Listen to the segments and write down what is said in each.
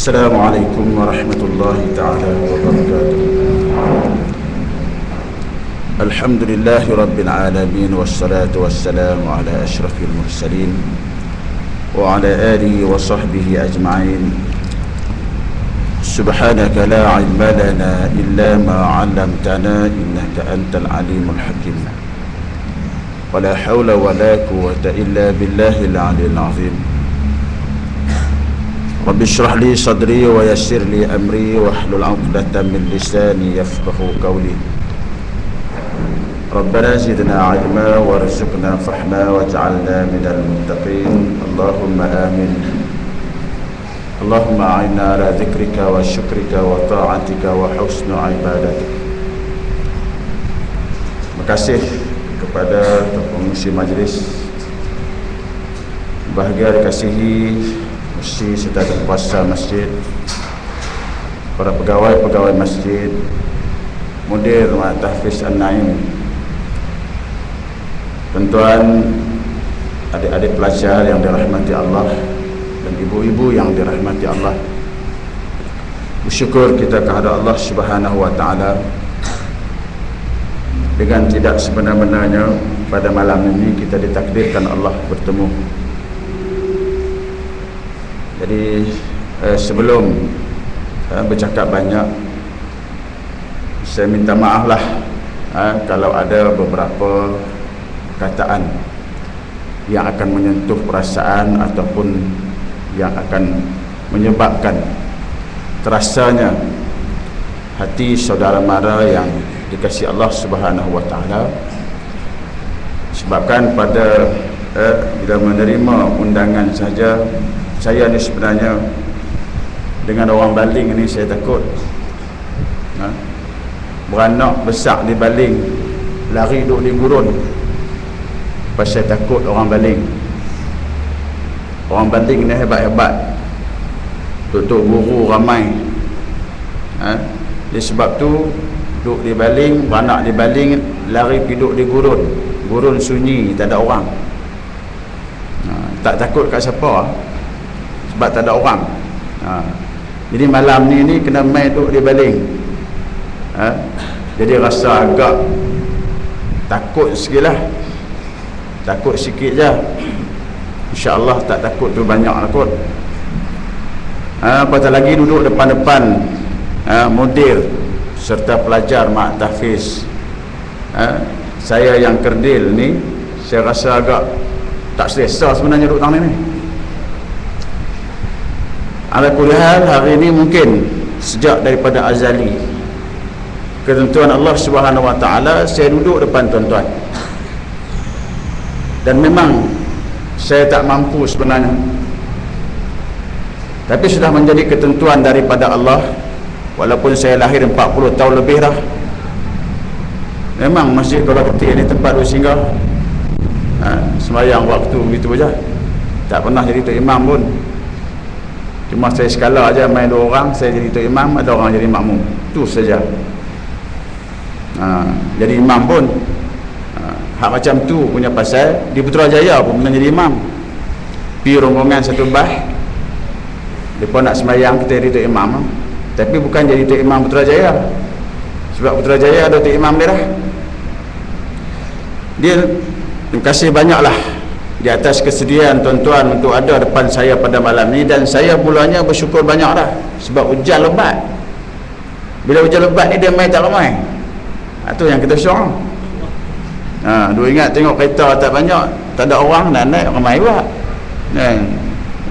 Assalamualaikum warahmatullahi ta'ala wabarakatuh. Alhamdulillahi rabbil alamin, wassalatu wassalamu ala ashrafil mursalin wa ala alihi wa sahbihi ajma'in. Subhanaka la ilma lana illa ma 'allamtana innaka antal alimul hakim. Wala hawla wala quwwata illa billahil 'aliyyil 'azim. Rabbi shrah li sadri wa yassir li amri wahlul 'uqdatam min lisani yafqahu qawli. Rabbana zidna 'ilma warzuqna fahma waj'alna minal muttaqin. Allahumma amin. Allahumma a'inna ala dzikrika wa syukrika wa ta'atika wa husnu ibadatik. Terima kasih kepada pengurusi majlis, bahagia dikasihi Mufti serta kuasa masjid, para pegawai-pegawai masjid, mudir Tahfiz An-Naim, tuan-tuan, adik-adik pelajar yang dirahmati Allah, dan ibu-ibu yang dirahmati Allah. Bersyukur kita kepada Allah Subhanahu wa taala dengan tidak sebenar-benarnya pada malam ini kita ditakdirkan Allah bertemu. Jadi sebelum bercakap banyak, saya minta maaf lah kalau ada beberapa perkataan yang akan menyentuh perasaan ataupun yang akan menyebabkan terasanya hati saudara mara yang dikasihi Allah Subhanahu wa taala. Sebabkan pada bila menerima undangan saja, saya ni sebenarnya dengan orang baling ni saya takut beranak besar di baling, lari duduk di gurun. Pasal saya takut orang baling. Orang baling ni hebat-hebat, tutup guru ramai. Jadi sebab tu duduk di baling, beranak di baling, lari pergi duduk di gurun. Gurun sunyi, tak ada orang. Tak takut kat siapa, sebab tak ada orang. Jadi malam ni kena main duduk di baling. Jadi rasa agak takut sikit lah. Takut sikit je. InsyaAllah tak takut tu banyak lah kot. Apatah lagi duduk depan-depan mudir serta pelajar Mak Tahfiz. Saya yang kerdil ni, saya rasa agak tak selesa sebenarnya duduk tang ni. Ala kulli hal, hari ini mungkin sejak daripada azali ketentuan Allah Subhanahu wa taala saya duduk depan tuan-tuan. Dan memang saya tak mampu sebenarnya. Tapi sudah menjadi ketentuan daripada Allah, walaupun saya lahir 40 tahun lebih dah. Memang masjid Kuala Ketik ni tempat duduk singgah. Sembahyang waktu begitu saja. Tak pernah jadi tok imam pun. Cuma saya sekala aja main 2 orang, saya jadi tok imam, ada orang jadi makmum. Tu saja. Jadi imam pun hak macam tu punya pasal di Putrajaya pun pernah jadi imam. Pi rombongan satu bah, depa nak sembahyang, kita jadi tok imam. Tapi bukan jadi tok imam Putrajaya. Sebab Putrajaya ada tok imam dia dah. Dia terima kasih banyaklah di atas kesediaan tuan-tuan untuk ada depan saya pada malam ni. Dan saya mulanya bersyukur banyak dah, sebab hujan lebat. Bila hujan lebat ni dia main tak ramai. Itu yang kita syok. Dua ingat tengok kereta tak banyak, tak ada orang, nak naik ramai juga.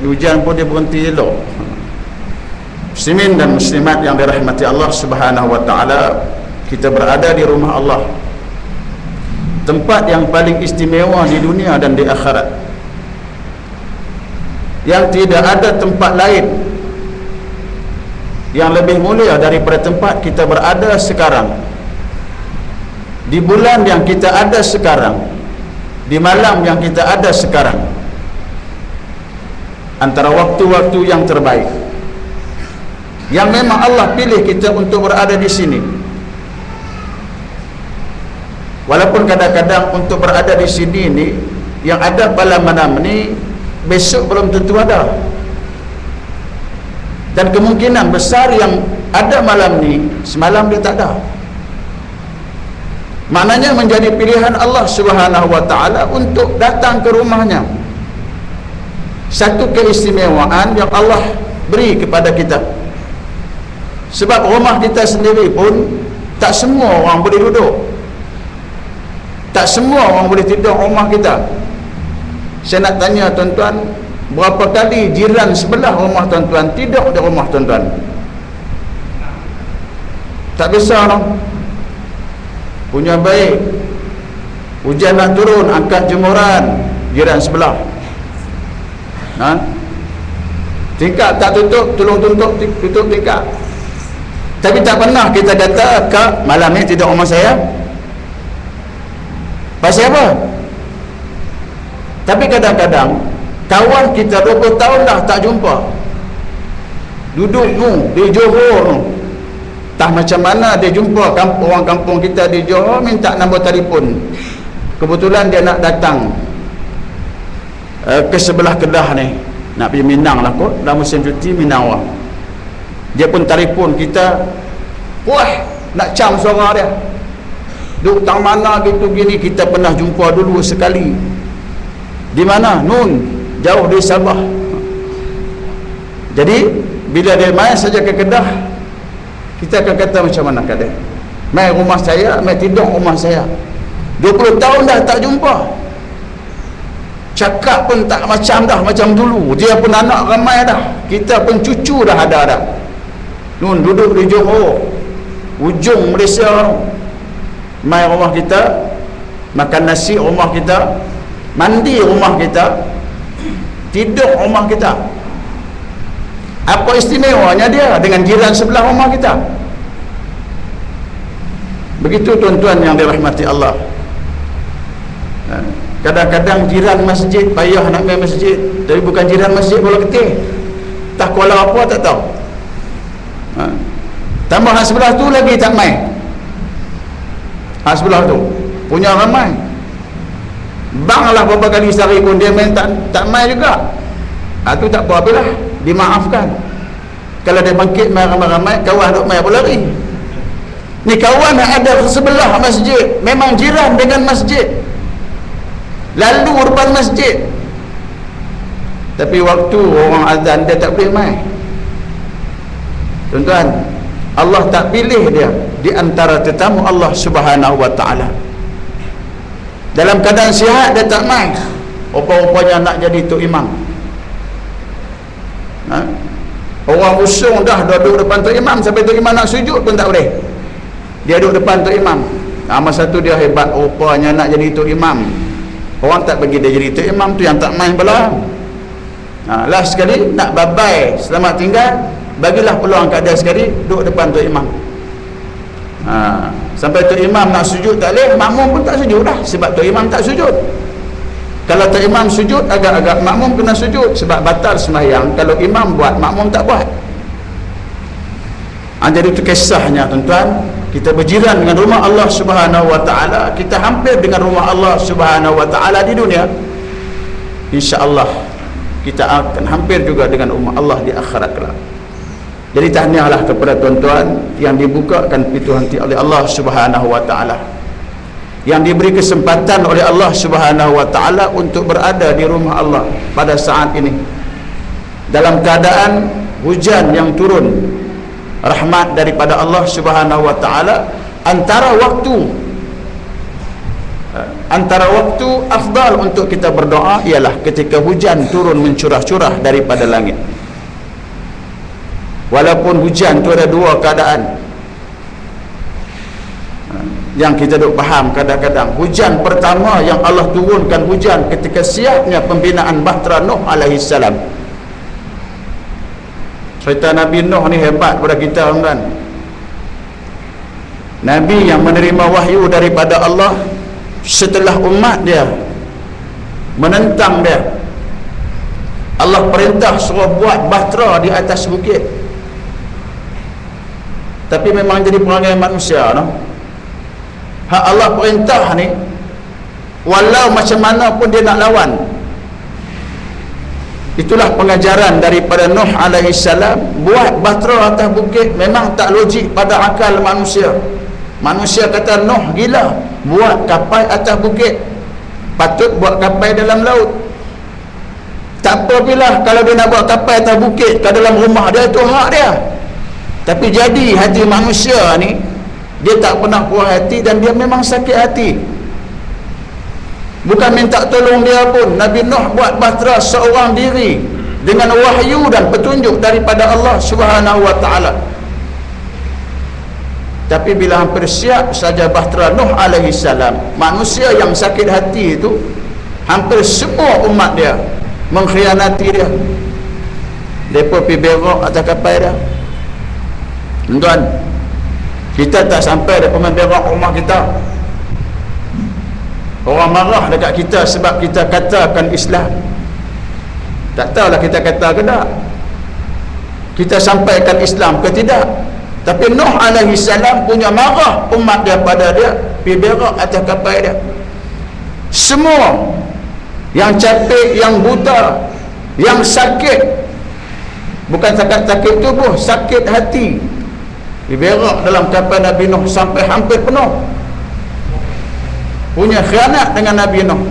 Hujan pun dia berhenti elok. Muslimin dan muslimat yang dirahmati Allah Subhanahu wa taala, kita berada di rumah Allah, tempat yang paling istimewa di dunia dan di akhirat, yang tidak ada tempat lain yang lebih mulia daripada tempat kita berada sekarang, di bulan yang kita ada sekarang, di malam yang kita ada sekarang. Antara waktu-waktu yang terbaik yang memang Allah pilih kita untuk berada di sini. Walaupun kadang-kadang untuk berada di sini ni yang ada pada malam ni besok belum tentu ada. Dan kemungkinan besar yang ada malam ni, semalam dia tak ada. Maknanya menjadi pilihan Allah Subhanahu wa ta'ala untuk datang ke rumahnya. Satu keistimewaan yang Allah beri kepada kita. Sebab rumah kita sendiri pun tak semua orang boleh duduk, tak semua orang boleh tidur rumah kita. Saya nak tanya tuan-tuan, berapa kali jiran sebelah rumah tuan-tuan tidur di rumah tuan-tuan? Tak bisa no. Punya baik, hujan nak turun, angkat jemuran jiran sebelah, tingkap tak tutup, tolong tutup tingkap. Tapi tak pernah kita kata, Kak, malam ni tidur rumah saya. Pasal apa? Tapi kadang-kadang kawan kita 20 tahun dah tak jumpa, duduk tu di Johor tu, tak macam mana dia jumpa orang kampung kita di Johor, minta nombor telefon. Kebetulan dia nak datang ke sebelah Kedah ni, nak pergi Minang lah kot, dah musim cuti Minang lah. Dia pun telefon kita, wah nak cam suara dia, duduk tang mana gitu gini. Kita pernah jumpa dulu sekali. Di mana? Nun, jauh dari Sabah. Jadi bila dia main saja ke Kedah, kita akan kata macam mana keadaan? Main rumah saya, main tidur rumah saya. 20 tahun dah tak jumpa. Cakap pun tak macam dah macam dulu. Dia pun anak ramai dah, kita pun cucu dah ada dah. Nun duduk di Johor, ujung Malaysia. Main rumah kita, makan nasi rumah kita, mandi rumah kita, tidur rumah kita. Apa istimewanya dia dengan jiran sebelah rumah kita? Begitu tuan-tuan yang dirahmati Allah. Kadang-kadang jiran masjid payah nak main masjid, tapi bukan jiran masjid bola ketih, tak kuala apa tak tahu. Tambah hak sebelah tu lagi tak main. Hak sebelah tu punya ramai. Bang lah beberapa kali sehari pun dia main tak main juga. Tu tak apa-apalah, dimaafkan. Kalau dia bangkit main ramai-ramai, kawan duk main pun lari. Ni kawan yang ada sebelah masjid, memang jiran dengan masjid, lalu depan masjid, tapi waktu orang azan dia tak boleh main. Tuan-tuan, Allah tak pilih dia di antara tetamu Allah Subhanahu wa ta'ala. Dalam keadaan sihat dia tak main, rupa-rupanya nak jadi tok imam. Orang usung dah duduk depan tok imam, sampai tok imam nak sujud pun tak boleh, dia duduk depan tok imam. Masa tu dia hebat, rupanya nak jadi tok imam. Orang tak bagi dia jadi tok imam, tu yang tak main pula. Last sekali nak babai selamat tinggal, bagilah peluang keadaan sekali duduk depan tok imam. Sampai tok imam nak sujud tak boleh, makmum pun tak sujud dah, sebab tok imam tak sujud. Kalau tok imam sujud, agak-agak makmum kena sujud, sebab batal sembahyang kalau imam buat, makmum tak buat. Jadi itu kisahnya tuan-tuan. Kita berjiran dengan rumah Allah Subhanahu wa ta'ala, kita hampir dengan rumah Allah Subhanahu wa ta'ala di dunia. InsyaAllah kita akan hampir juga dengan rumah Allah di akhirat kelak. Jadi tahniahlah kepada tuan-tuan yang dibukakan pintu hati oleh Allah Subhanahu wa ta'ala, yang diberi kesempatan oleh Allah Subhanahu wa ta'ala untuk berada di rumah Allah pada saat ini, dalam keadaan hujan yang turun, rahmat daripada Allah Subhanahu wa ta'ala. Antara waktu afdal untuk kita berdoa ialah ketika hujan turun mencurah-curah daripada langit. Walaupun hujan tu ada dua keadaan yang kita duk faham kadang-kadang. Hujan pertama yang Allah turunkan hujan ketika siapnya pembinaan Bahtera Nuh alaihi salam. Cerita Nabi Nuh ni hebat pada kita, tuan-tuan. Nabi yang menerima wahyu daripada Allah setelah umat dia menentang dia. Allah perintah suruh buat bahtera di atas bukit, tapi memang jadi perangai manusia, no? Hak Allah perintah ni, walau macam mana pun dia nak lawan. Itulah pengajaran daripada Nuh alaihi salam. Buat bahtera atas bukit memang tak logik pada akal manusia. Manusia kata Nuh gila, buat kapal atas bukit. Patut buat kapal dalam laut. Tak apa bila kalau dia nak buat kapal atas bukit ke dalam rumah dia, itu hak dia. Tapi jadi hati manusia ni, dia tak pernah puas hati dan dia memang sakit hati. Bukan minta tolong dia pun. Nabi Nuh buat bahtera seorang diri dengan wahyu dan petunjuk daripada Allah Subhanahu wa taala. Tapi bila hampir siap saja bahtera Nuh alaihi salam, manusia yang sakit hati itu hampir semua umat dia mengkhianati dia. Depa pergi berak atas kapal dia. Tuan, kita tak sampai depa main berak rumah kita. Orang marah dekat kita sebab kita katakan Islam. Tak tahulah kita kata ke tak, kita sampaikan Islam ke tidak. Tapi Nuh alaihi salam punya marah umat dia pada dia, pergi berak atas kapal dia. Semua yang capek, yang buta, yang sakit, bukan sakit tubuh, sakit hati, pergi berak dalam kapal Nabi Nuh sampai hampir penuh. Punya khianat dengan Nabi Nuh.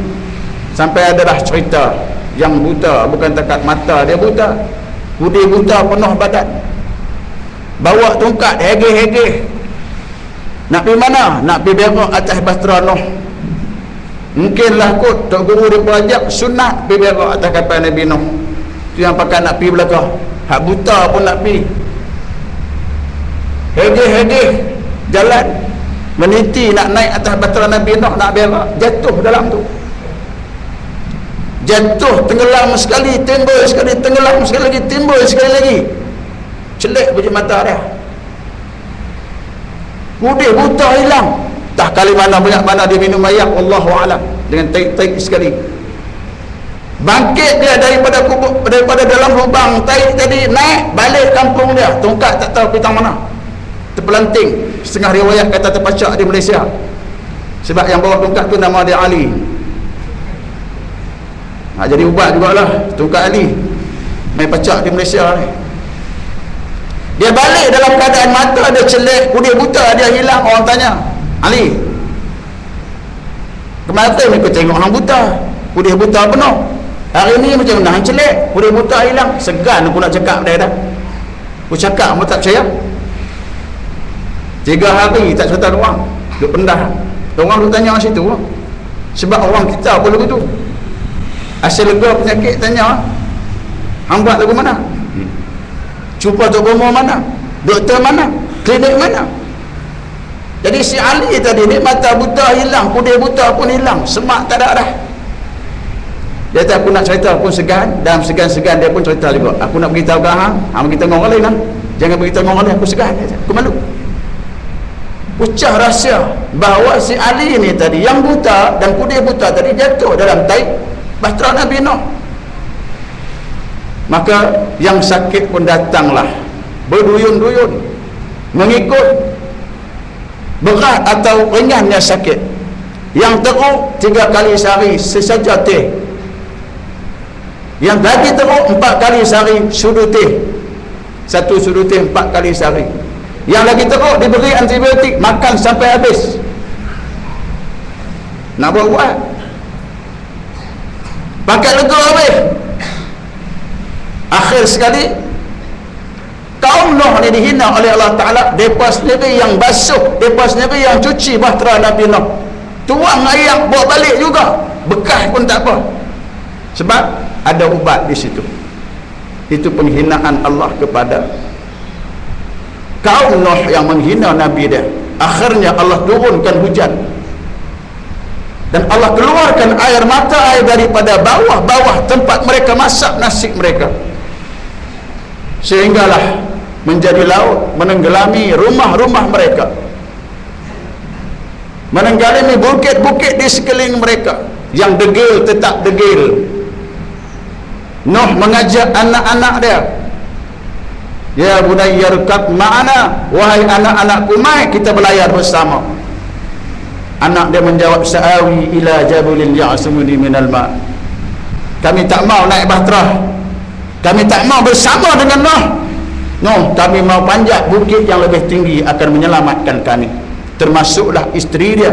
Sampai adalah cerita yang buta, bukan takat mata dia buta, budi buta penuh badan, bawa tongkat hegeh-hegeh, nak pergi mana? Nak pergi berak atas bahtera Nuh. Mungkinlah kot Tok Guru dia berajak sunat pergi berak atas kapal Nabi Nuh. Tu yang pakai nak pergi belakang, hak buta pun nak pergi. Hegeh-hegeh jalan, meniti nak naik atas bahtera Nabi Nuh, nak berak, jatuh dalam tu. Jatuh, tenggelam sekali, timbul sekali, tenggelam sekali lagi, timbul sekali lagi. Celik biji mata dia. Putih buta hilang. Tak kali mana banyak mana dia minum air, wallahu alam, dengan taik-taik sekali. Bangkit dia daripada kubur, daripada dalam lubang taik tadi, naik balik kampung dia. Tongkat tak tahu pitang mana, terpelanting. Setengah riwayat kata terpacak di Malaysia. Sebab yang bawa tongkat tu nama dia Ali. Jadi ubat jugalah tongkat Ali, main pacak di Malaysia ni. Dia balik dalam keadaan mata dia celik, kudir buta dia hilang. Orang tanya, Ali, kemarin aku tengok orang buta, kudir buta penuh. Hari ni macam mana hang celik, kudir buta hilang. Segan aku nak cakap dia dah. Aku cakap aku tak percaya. 3 hari tak cerita orang, duk pendah. Orang duk tanya situ. Sebab orang kita pun begitu. Asal lega penyakit tanya, hang buat lagu mana? Cuba Tok Bomo mana? Doktor mana? Klinik mana? Jadi si Ali tadi ni mata buta hilang, kudir buta pun hilang, semak tak ada dah. Dia kata aku nak cerita pun segan, dalam segan-segan dia pun cerita juga. Aku nak beritahu ke hang, hang beritahu dengan orang lain kan? Jangan beritahu dengan orang lain, aku segan. Aku malu. Pecah rahsia bahawa si Ali ni tadi yang buta dan kudir buta tadi jatuh dalam taik bahtera Nabi Nuh. Maka yang sakit pun datanglah berduyun-duyun mengikut berat atau ringannya sakit. Yang teruk 3 kali sehari sesaja teh, yang lagi teruk 4 kali sehari sudu teh, 1 sudu teh 4 kali sehari. Yang lagi teruk diberi antibiotik, makan sampai habis. Nak buat pakai lega habis. Akhir sekali kaum Nuh ni dihina oleh Allah Ta'ala. Mereka sendiri yang basuh, mereka sendiri yang cuci bahtera Nabi Nuh, tuang air bawa balik juga, bekas pun tak apa. Sebab ada ubat di situ. Itu penghinaan Allah kepada kaum Nuh yang menghina Nabi dia. Akhirnya Allah turunkan hujan dan Allah keluarkan air mata air daripada bawah-bawah tempat mereka masak nasi mereka, sehinggalah menjadi laut menenggelami rumah-rumah mereka, menenggelami bukit-bukit di sekeliling mereka. Yang degil tetap degil. Nuh mengajak anak-anak dia, ya bunayya rkab ma'ana, wahai anak-anakku, mai kita berlayar bersama. Anak dia menjawab, sa'awi ila jabulin ya'sumuni minal ma', kami tak mau naik bahtera, Kami tak mau bersama dengan Nuh. Nuh, kami mau panjat bukit yang lebih tinggi akan menyelamatkan kami. Termasuklah isteri dia,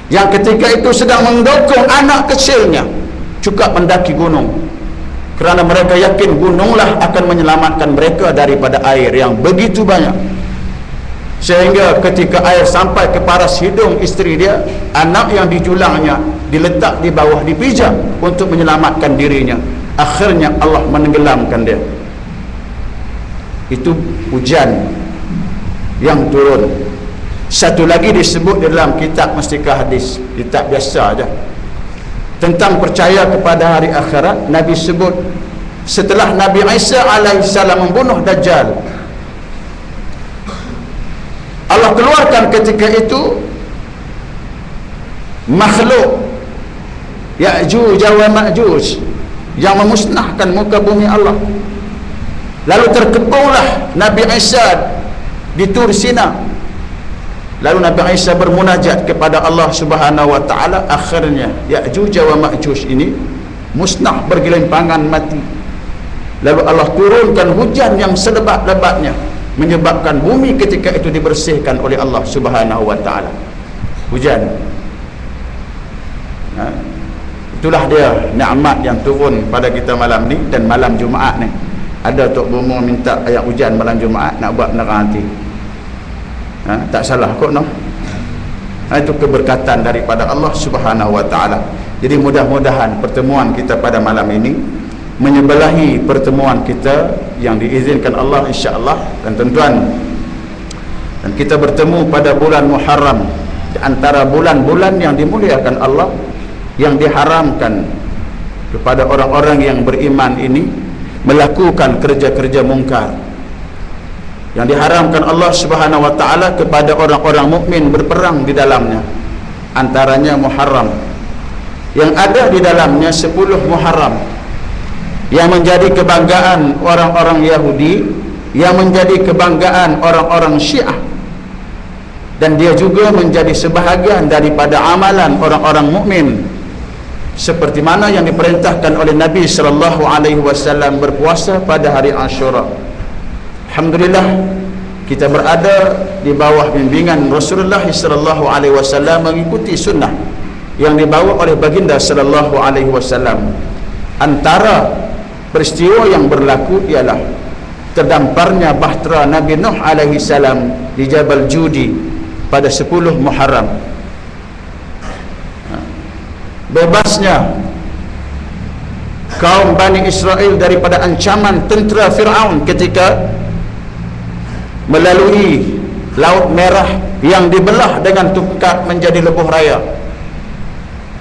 yang ketika itu sedang mendukung anak kecilnya juga mendaki gunung, kerana mereka yakin gununglah akan menyelamatkan mereka daripada air yang begitu banyak. Sehingga ketika air sampai ke paras hidung isteri dia, anak yang dijulangnya diletak di bawah, dipijak untuk menyelamatkan dirinya. Akhirnya Allah menenggelamkan dia. Itu hujan yang turun. Satu lagi disebut dalam kitab Mustika Hadis, kitab biasa aja, tentang percaya kepada hari akhirat. Nabi sebut setelah Nabi Isa alaihissalam membunuh Dajjal, Allah keluarkan ketika itu makhluk Ya'juj wa Ma'juj yang memusnahkan muka bumi Allah. Lalu terkepunglah Nabi Isa di Tur Sina. Lalu Nabi Isa bermunajat kepada Allah Subhanahu wa taala. Akhirnya Ya'juj wa Ma'juj ini musnah, bergelimpangan mati. Lalu Allah turunkan hujan yang selebat-lebatnya, menyebabkan bumi ketika itu dibersihkan oleh Allah Subhanahu wa taala. Hujan. Itulah dia nikmat yang turun pada kita malam ni. Dan malam Jumaat ni ada Tok Bomo minta ayat hujan malam Jumaat nak buat menerang hati. Tak salah kok, no? Itu keberkatan daripada Allah Subhanahu wa taala. Jadi mudah-mudahan pertemuan kita pada malam ini menyebelahi pertemuan kita yang diizinkan Allah, insya-Allah. Dan tuan-tuan, dan kita bertemu pada bulan Muharram, di antara bulan-bulan yang dimuliakan Allah, yang diharamkan kepada orang-orang yang beriman ini melakukan kerja-kerja mungkar. Yang diharamkan Allah Subhanahu wa taala kepada orang-orang mukmin berperang di dalamnya, antaranya Muharram. Yang ada di dalamnya 10 Muharram yang menjadi kebanggaan orang-orang Yahudi, yang menjadi kebanggaan orang-orang Syiah, dan dia juga menjadi sebahagian daripada amalan orang-orang mukmin, seperti mana yang diperintahkan oleh Nabi sallallahu alaihi wasallam berpuasa pada hari Ashura. Alhamdulillah, kita berada di bawah bimbingan Rasulullah sallallahu alaihi wasallam, mengikuti sunnah yang dibawa oleh baginda sallallahu alaihi wasallam. Antara peristiwa yang berlaku ialah terdamparnya bahtera Nabi Nuh alaihi salam di Jabal Judi pada 10 Muharram. Bebasnya kaum Bani Israel daripada ancaman tentera Fir'aun ketika melalui Laut Merah yang dibelah dengan tungkat menjadi lebuh raya.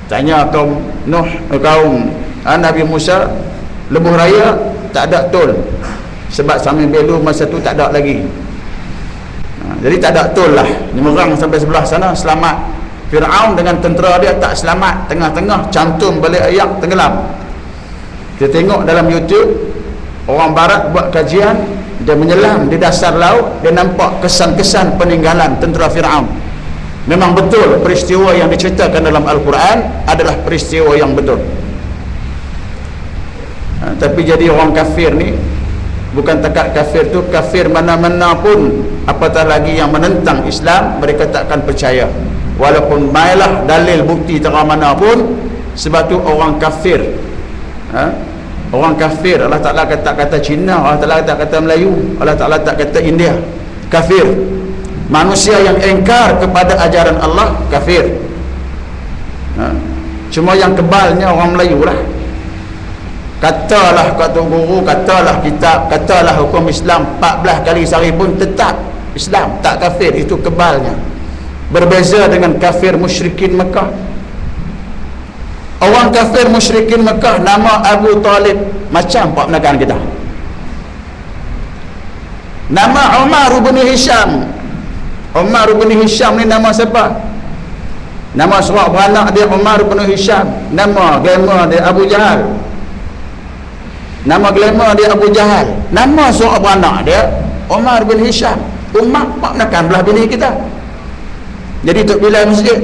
Tanya kaum Nuh, kaum Nabi Musa, lebuh raya tak ada tol, sebab sambil belu masa tu tak ada lagi. Jadi tak ada tol lah, nyemerang sampai sebelah sana selamat. Fir'aun dengan tentera dia tak selamat, tengah-tengah cantum balik ayak, tenggelam. Kita tengok dalam YouTube, orang barat buat kajian, dia menyelam di dasar laut, dia nampak kesan-kesan peninggalan tentera Fir'aun. Memang betul peristiwa yang diceritakan dalam Al-Quran adalah peristiwa yang betul. Tapi jadi orang kafir ni, bukan takat kafir tu, kafir mana-mana pun, apatah lagi yang menentang Islam, mereka takkan percaya walaupun mailah dalil bukti terang mana pun. Sebab tu orang kafir, orang kafir, Allah Ta'ala tak kata Cina, Allah Ta'ala tak kata Melayu, Allah Ta'ala tak kata India, kafir. Manusia yang engkar kepada ajaran Allah, kafir. Cuma yang kebalnya orang Melayu lah. Katalah kata guru, katalah kitab, katalah hukum Islam 14 kali sehari pun tetap Islam, tak kafir. Itu kebalnya. Berbeza dengan kafir musyrikin Mekah. Orang kafir musyrikin Mekah nama Abu Talib macam pak menekan kita. Nama Umar bin Hisham. Umar bin Hisham ni nama siapa? Nama seorang beranak dia Umar bin Hisham. Nama glamour dia Abu Jahal. Nama glamour dia Abu Jahal. Nama seorang beranak dia Umar bin Hisham. Umar pak menekan belah bini kita. Jadi Tok Bilal masjid.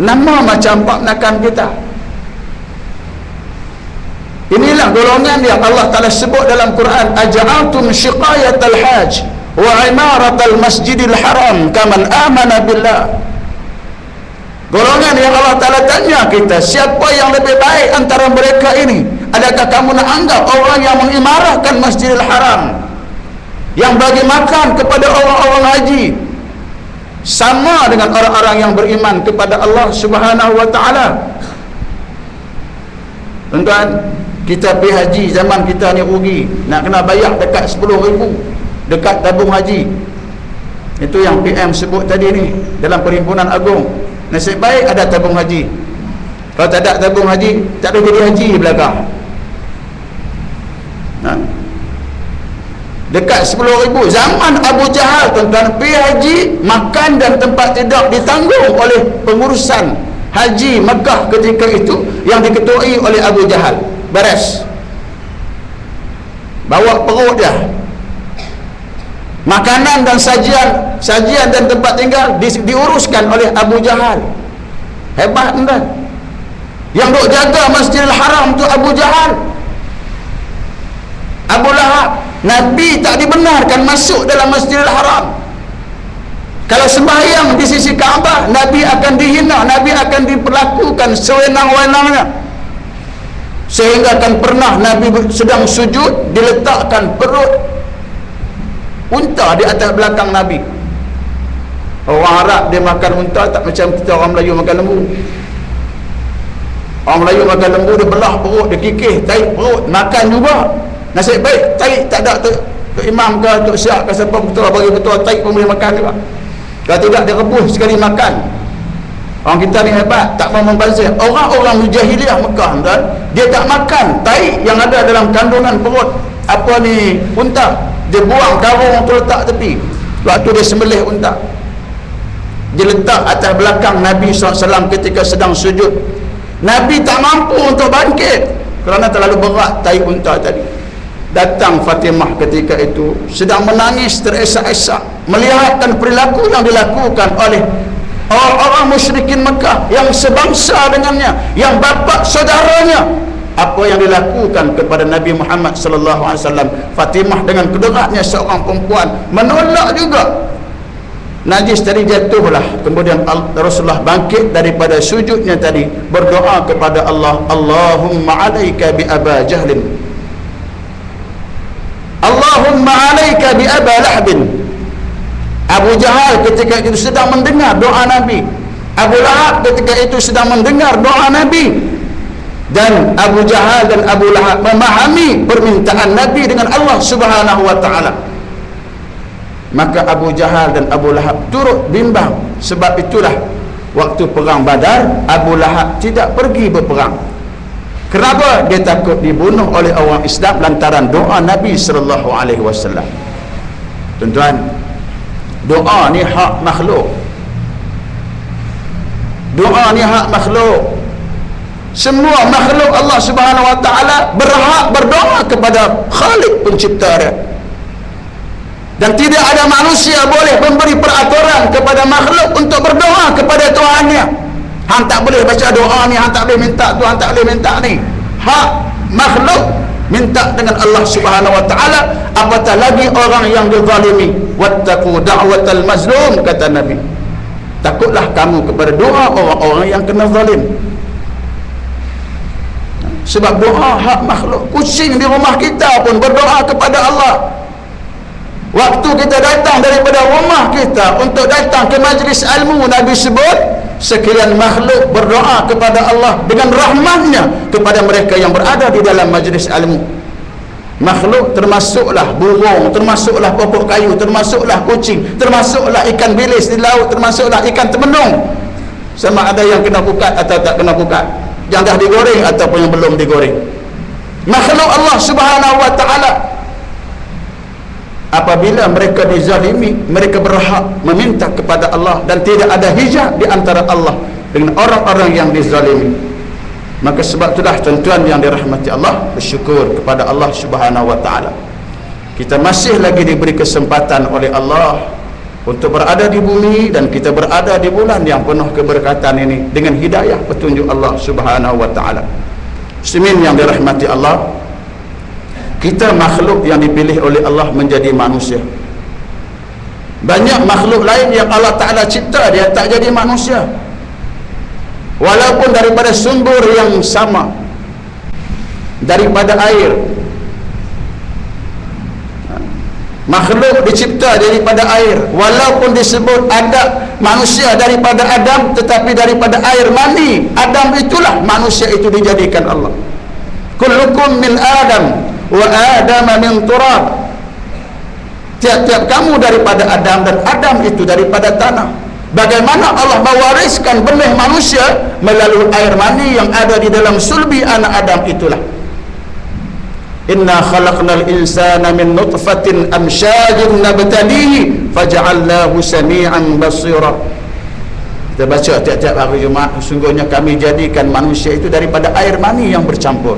Nama macam pak menekan kita. Inilah golongan yang Allah Ta'ala sebut dalam Quran, aja'altum syiqayatal hajj wa imaratal masjidil haram kaman amana billah. Golongan yang Allah Ta'ala tanya kita, siapa yang lebih baik antara mereka ini? Adakah kamu nak anggap orang yang mengimarahkan Masjidil Haram, yang bagi makan kepada orang-orang haji, sama dengan orang-orang yang beriman kepada Allah Subhanahu wa Ta'ala? Tuan-tuan, kita pergi haji zaman kita ni rugi, nak kena bayar dekat 10,000 dekat tabung haji. Itu yang PM sebut tadi ni dalam Perhimpunan Agung. Nasib baik ada tabung haji. Kalau tak ada tabung haji, tak ada jadi haji belakang. Dekat 10,000 zaman Abu Jahal, tuan-tuan, pergi haji, makan dan tempat tidur ditanggung oleh pengurusan haji Mekah ketika itu yang diketuai oleh Abu Jahal. Beres, bawa perut dia, makanan dan sajian dan tempat tinggal diuruskan oleh Abu Jahal. Hebat kan? Yang duk jaga Masjidil Haram tu Abu Jahal. Abu Lahab, Nabi tak dibenarkan masuk dalam Masjidil Haram. Kalau sembahyang di sisi Kaabah, Nabi akan dihina, Nabi akan diperlakukan sewenang-wenangnya. Sehingga kan pernah Nabi sedang sujud, diletakkan perut unta di atas belakang Nabi. Orang Arab dia makan unta tak macam kita orang Melayu makan lembu. Orang Melayu makan lembu, dia belah perut, dia kikih, tarik perut, makan juga. Nasib baik tarik tak ada tu imam ke, Tok Syak ke, siapa betul bagi betul tarik pun boleh makan juga. Kalau tidak dia rebus sekali makan. Orang kita ni hebat, tak mau membazir. Orang-orang jahiliah Mekah, tuan, dia tak makan tarik yang ada dalam kandungan perut apa ni unta. Dia buang karung tu letak tepi. Waktu dia sembelih unta, dia letak atas belakang Nabi SAW ketika sedang sujud. Nabi tak mampu untuk bangkit kerana terlalu berat tarik unta tadi. Datang Fatimah ketika itu sedang menangis teresak-esak melihatkan perilaku yang dilakukan oleh orang-orang musyrikin Mekah yang sebangsa dengannya, yang bapa saudaranya. Apa yang dilakukan kepada Nabi Muhammad sallallahu alaihi wasallam. Fatimah dengan kederaknya seorang perempuan menolak juga. Najis tadi jatuhlah. Kemudian Rasulullah bangkit daripada sujudnya tadi, berdoa kepada Allah, Allahumma alaika bi Aba Jahlin, Allahumma alaika bi Aba Lahabin. Abu Jahal ketika itu sedang mendengar doa Nabi. Abu Lahab ketika itu sedang mendengar doa Nabi. Dan Abu Jahal dan Abu Lahab memahami permintaan Nabi dengan Allah Subhanahu wa Ta'ala. Maka Abu Jahal dan Abu Lahab turut bimbang. Sebab itulah waktu perang Badar, Abu Lahab tidak pergi berperang. Kenapa? Dia takut dibunuh oleh orang Islam lantaran doa Nabi sallallahu alaihi wasallam. Tuan-tuan, doa ni hak makhluk. Doa ni hak makhluk. Semua makhluk Allah Subhanahu wa Ta'ala berhak berdoa kepada Khalik pencipta dia. Dan tidak ada manusia boleh memberi peraturan kepada makhluk untuk berdoa kepada Tuhannya. Hang tak boleh baca doa ni, hang tak boleh minta tu, hang tak boleh minta ni. Hak makhluk minta dengan Allah Subhanahu wa Ta'ala, apatah lagi orang yang dizalimi. Wattaqu da'watal mazlum, kata Nabi. Takutlah kamu kepada doa orang-orang yang kena zalim. Sebab doa hak makhluk. Kucing di rumah kita pun berdoa kepada Allah. Waktu kita datang daripada rumah kita untuk datang ke majlis ilmu, Nabi sebut sekalian makhluk berdoa kepada Allah dengan rahmatnya kepada mereka yang berada di dalam majlis ilmu. Makhluk termasuklah burung, termasuklah pokok kayu, termasuklah kucing, termasuklah ikan bilis di laut, termasuklah ikan temenung. Sama ada yang kena pukat atau tak kena pukat, yang dah digoreng ataupun yang belum digoreng. Makhluk Allah Subhanahu wa Ta'ala, apabila mereka dizalimi, mereka berhak meminta kepada Allah dan tidak ada hijab di antara Allah dengan orang-orang yang dizalimi. Maka sebab itulah tuan-tuan yang dirahmati Allah, bersyukur kepada Allah Subhanahu wa Ta'ala. Kita masih lagi diberi kesempatan oleh Allah untuk berada di bumi, dan kita berada di bulan yang penuh keberkatan ini dengan hidayah petunjuk Allah Subhanahu wa Ta'ala. Muslimin yang dirahmati Allah, kita makhluk yang dipilih oleh Allah menjadi manusia. Banyak makhluk lain yang Allah Ta'ala cipta, dia tak jadi manusia, walaupun daripada sumber yang sama, daripada air. Makhluk dicipta daripada air, walaupun disebut ada manusia daripada Adam, tetapi daripada air mani Adam itulah manusia itu dijadikan Allah. Kullukum min Adam wa Adam min turab. Tiap-tiap kamu daripada Adam, dan Adam itu daripada tanah. Bagaimana Allah mewariskan benih manusia melalui air mani yang ada di dalam sulbi anak Adam itulah. Inna khalaqnal insana min nutfatin amsyajin nabtalihi faja'alnahu sami'an basira. Kita baca tiap-tiap hari Jumaat, sesungguhnya kami jadikan manusia itu daripada air mani yang bercampur.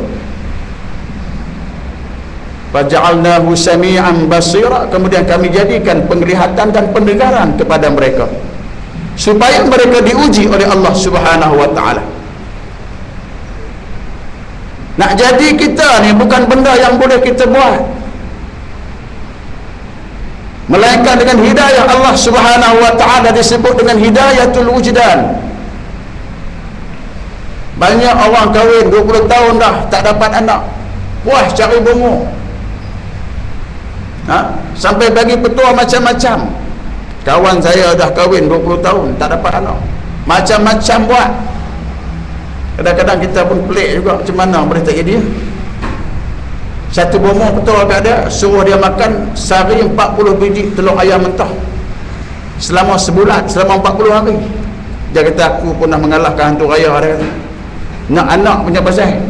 Faja'alnahu sami'an basira, kemudian kami jadikan penglihatan dan pendengaran kepada mereka supaya mereka diuji oleh Allah Subhanahu wa taala. Nak jadi kita ni bukan benda yang boleh kita buat, melainkan dengan hidayah Allah Subhanahu wa taala, disebut dengan hidayatul wujdan. Banyak orang kahwin 20 tahun dah tak dapat anak, puas cari bunga, sampai bagi petua macam-macam. Kawan saya dah kahwin 20 tahun tak dapat anak, macam-macam buat. Kadang-kadang kita pun pelik juga, macam mana boleh tak jadi. Satu bomoh betul agak dia, suruh dia makan sehari 40 biji telur ayam mentah selama sebulan, selama 40 hari. Dia kata aku pernah mengalahkan hantu raya. Dia kata nak anak punya pasal,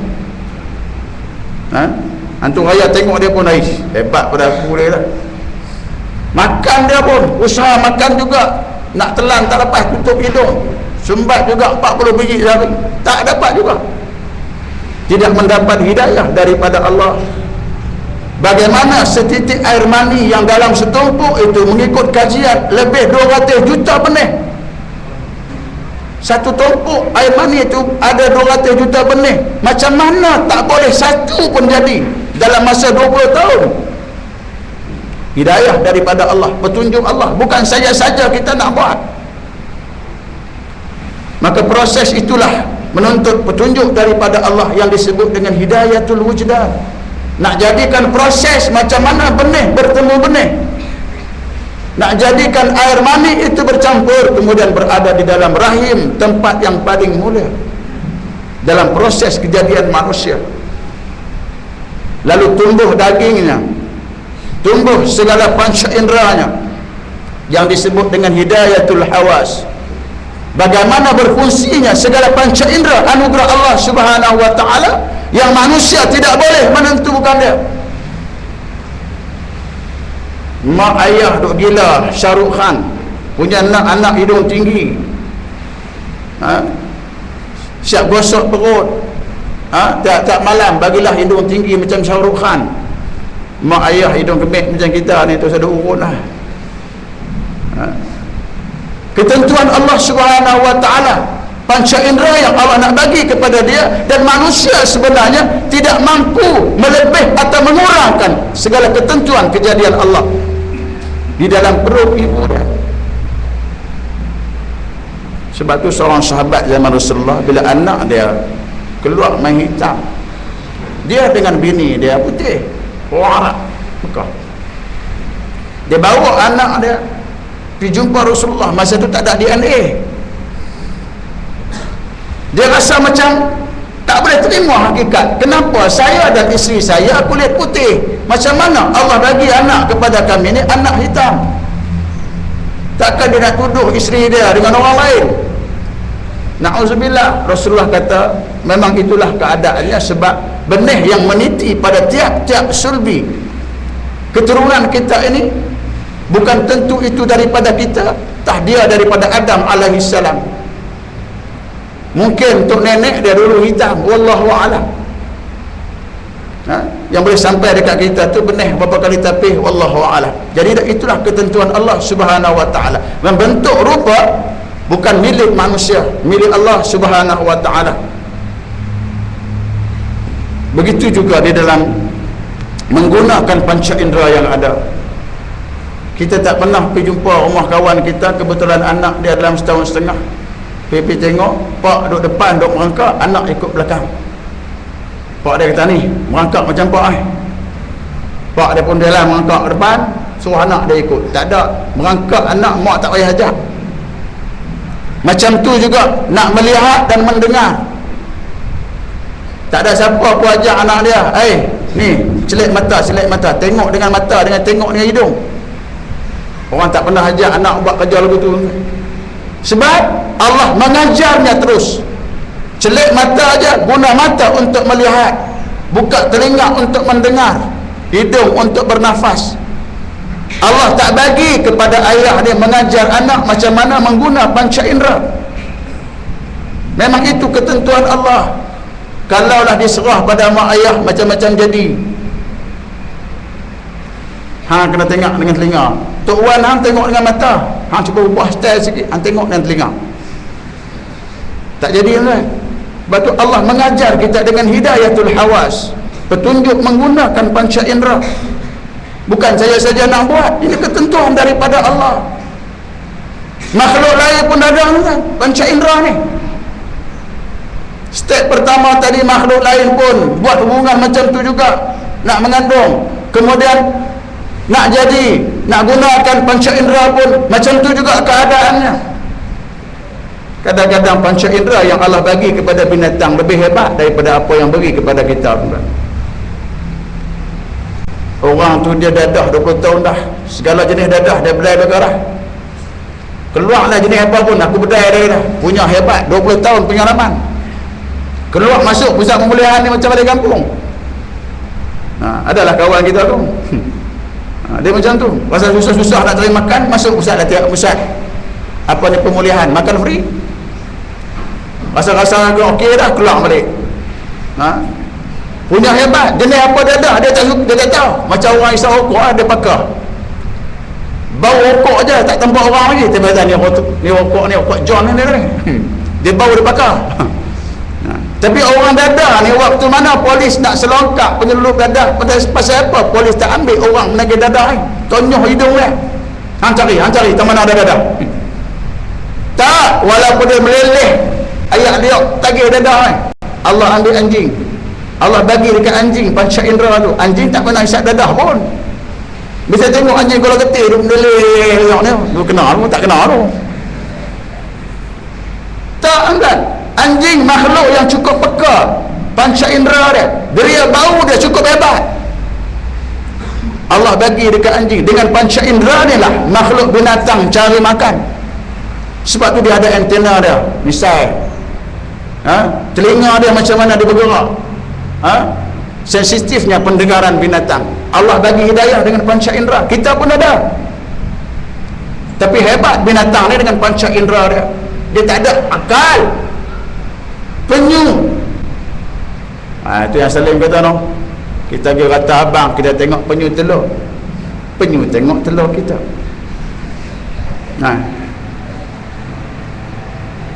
hantu raya tengok dia pun nangis, hebat pada aku dia lah. Makan dia pun usaha makan juga, nak telan tak lepas, tutup hidung, sumbat juga 40 biji sehari, tak dapat juga. Tidak mendapat hidayah daripada Allah. Bagaimana setitik air mani yang dalam setumpuk itu, mengikut kajian, lebih 200 juta benih. Satu tumpuk air mani itu ada 200 juta benih. Macam mana tak boleh satu pun jadi dalam masa 20 tahun? Hidayah daripada Allah, petunjuk Allah, bukan saja-saja kita nak buat. Maka proses itulah menuntut petunjuk daripada Allah yang disebut dengan hidayatul wujdan. Nak jadikan proses macam mana benih bertemu benih, nak jadikan air mani itu bercampur, kemudian berada di dalam rahim, tempat yang paling mulia dalam proses kejadian manusia. Lalu tumbuh dagingnya, tumbuh segala panca inderanya yang disebut dengan hidayatul hawas. Bagaimana berfungsinya segala panca indera, anugerah Allah Subhanahu wa taala yang manusia tidak boleh menentukan dia. Mak ayah duk gila Shahrukh Khan punya anak hidung tinggi, siap gosok perut, tak malam bagilah hidung tinggi macam Shahrukh Khan. Mak ayah hidung kemik macam kita ni tu sudah urut lah. Ketentuan Allah Subhanahu wa taala, panca indera yang Allah nak bagi kepada dia, dan manusia sebenarnya tidak mampu melebih atau mengurangkan segala ketentuan kejadian Allah di dalam perut ibu dia. Sebab tu seorang sahabat zaman Rasulullah, bila anak dia keluar main hitam, dia dengan bini dia putih, orang Arab Mekah, dia bawa anak dia pergi jumpa Rasulullah. Masa tu tak ada DNA. Dia rasa macam tak boleh terima hakikat. Kenapa saya dan isteri saya kulit putih, macam mana Allah bagi anak kepada kami ni anak hitam? Takkan dia nak tuduh isteri dia dengan orang lain? Na'udzubillah. Rasulullah kata memang itulah keadaannya, sebab benih yang meniti pada tiap-tiap sulbi keturunan kita ini bukan tentu itu daripada kita, tah dia daripada Adam alaihissalam. Mungkin untuk nenek dia dulu hitam, wallahu a'lam. Yang boleh sampai dekat kita tu benih berapa kali tapih, wallahu a'lam. Jadi itulah ketentuan Allah Subhanahu wa taala. Membentuk rupa bukan milik manusia, milik Allah Subhanahu wa taala. Begitu juga di dalam menggunakan panca indera yang ada. Kita tak pernah pergi jumpa rumah kawan kita, kebetulan anak dia dalam setahun setengah, pergi tengok pak duduk depan duduk merangkak, anak ikut belakang. Pak dia kata, ni merangkak macam pak pak dia pun jalan merangkak ke depan, suruh anak dia ikut. Tak ada, merangkak anak mak tak payah ajar. Macam tu juga nak melihat dan mendengar. Tak ada siapa pun ajar anak dia, ni celik mata, tengok dengan mata, dengan tengok dengan hidung. Orang tak pernah ajar anak buat kerja lagu tu. Sebab Allah mengajarnya terus. Celik mata aja, guna mata untuk melihat, buka telinga untuk mendengar, hidung untuk bernafas. Allah tak bagi kepada ayah dia mengajar anak macam mana mengguna panca indera. Memang itu ketentuan Allah. Kalaulah diserah pada mak ayah, macam-macam jadi. Hang kena tengok dengan telinga. Tok Wan hang tengok dengan mata, hang cuba ubah style sikit, hang tengok dengan telinga. Tak jadi kan? Sebab tu Allah mengajar kita dengan hidayatul hawas, petunjuk menggunakan panca indera. Bukan saya saja nak buat, ini ketentuan daripada Allah. Makhluk lain pun ada kan panca indera ni. Step pertama tadi makhluk lain pun buat hubungan macam tu juga, nak mengandung. Kemudian nak jadi, nak gunakan panca indera pun macam tu juga keadaannya. Kadang-kadang panca indera yang Allah bagi kepada binatang lebih hebat daripada apa yang beri kepada kita. Orang tu dia dadah 20 tahun dah, segala jenis dadah dia bedai bergarah. Keluarlah jenis apa pun aku bedai dia dah, punya hebat, 20 tahun pengalaman. Keluar masuk pusat pemulihan ni macam ada kampung. Adalah kawan kita tu. Dia macam tu, pasal susah-susah nak cari makan, masuk pusat latihan, pusat apa ni pemulihan, makan free. Rasa-rasa agak okey dah, keluar balik. Punya hebat, jenis apa dia dah, dia tak tahu. Macam orang isap rokok dia pakar. Bau rokok je, tak tempat orang lagi. Tiba-tiba ni rokok John ni dia ni. Dia bau dia pakar. Tapi orang dadah ni, waktu mana polis nak selongkap penyeludup dadah, pasal apa polis tak ambil orang menagih dadah ni, tonyoh hidung dia. Hang cari tak mana ada dadah. Tak, walaupun dia meleleh ayat dia tagih dadah ni, Allah ambil anjing, Allah bagi dekat anjing panca indera tu. Anjing tak pernah isap dadah pun. Bisa tengok anjing kalau getih dia meleleh ni, dia kenal pun tak kenal tu. Tak kan? Anjing makhluk yang cukup peka, panca indera dia bau dia cukup hebat. Allah bagi dekat anjing dengan panca indera ni lah makhluk binatang cari makan. Sebab tu dia ada antena dia, misal telinga dia macam mana dia bergerak, sensitifnya pendengaran binatang. Allah bagi hidayah dengan panca indera, kita pun ada. Tapi hebat binatang ni dengan panca indera dia tak ada akal. Penyu, itu yang Salim kata no. Kita pergi kata abang, kita tengok penyu telur, penyu tengok telur kita.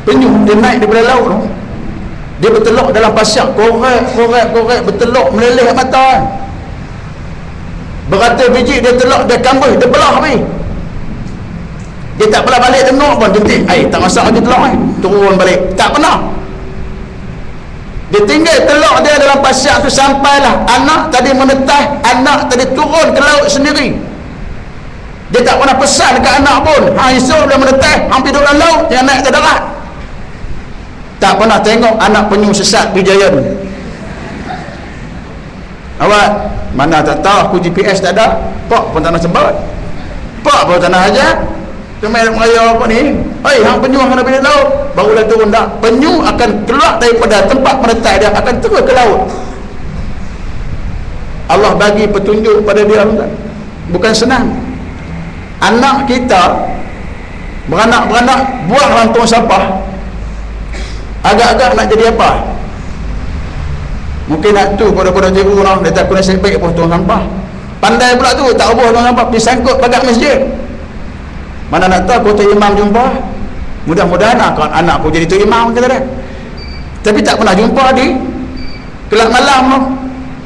Penyu dia naik daripada laut no. Dia bertelur dalam pasir, korek bertelur meleleh mata. Beratus biji dia telur, dia kambus, dia belah habis. Dia tak pernah balik tengok pun, jentik, tak masak lagi telur turun balik, tak pernah. Dia tinggal telur dia dalam pasir tu sampailah anak tadi menetas, anak tadi turun ke laut sendiri. Dia tak pernah pesan dekat anak pun, esok dia menetas, hampir duduk dalam laut, yang naik ke darat. Tak pernah tengok anak penyu sesat pergi Giant. Awak mana tak tahu, aku GPS tak ada, pak pun tak nak sebut, pak pun tak nak ajar. Kemai meraya apa ni? Hang penyu akan pergi laut, barulah turun dah. Penyu akan keluar daripada tempat menetas dia, akan terus ke laut. Allah bagi petunjuk pada dia, bukan senang. Anak kita beranak-beranak buang dalam tong sampah, agak-agak nak jadi apa? Mungkin nak tu pada-pada jeru lah, dia tak kena sebaik pun tong sampah. Pandai pula tu, tak ubah tong sampah, pergi sangkut pagar masjid. Mana nak tahu kota imam jumpa, mudah-mudahan anak aku jadi tu imam kata dia. Tapi tak pernah jumpa di kelab malam tu,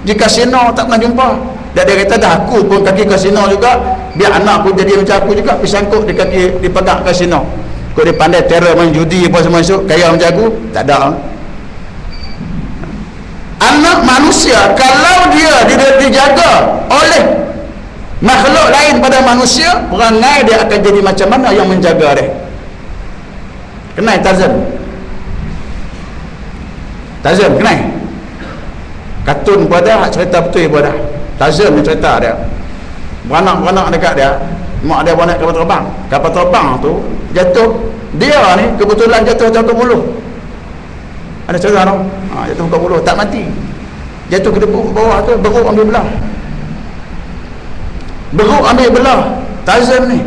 Di kasino tak pernah jumpa. Dan dia kata dah, aku pun kaki kasino juga, biar anak aku jadi macam aku juga, pisangkut di kaki, di pegang kasino. Kau dia pandai terror main judi apa semua masuk, kaya macam aku, tak ada. Anak manusia kalau dia dijaga oleh makhluk lain pada manusia, perangai dia akan jadi macam mana yang menjaga dia. Kenal Tarzan kenal? Kartun pun ada, cerita betul pun ada. Tarzan ni cerita dia, beranak-beranak dekat dia, mak dia buat naik kapal terbang tu jatuh, dia ni kebetulan jatuh ke buluh. Ada cerita tu, jatuh ke buluh, tak mati, jatuh ke bawah tu, beruk ambil belah Tarzan ni.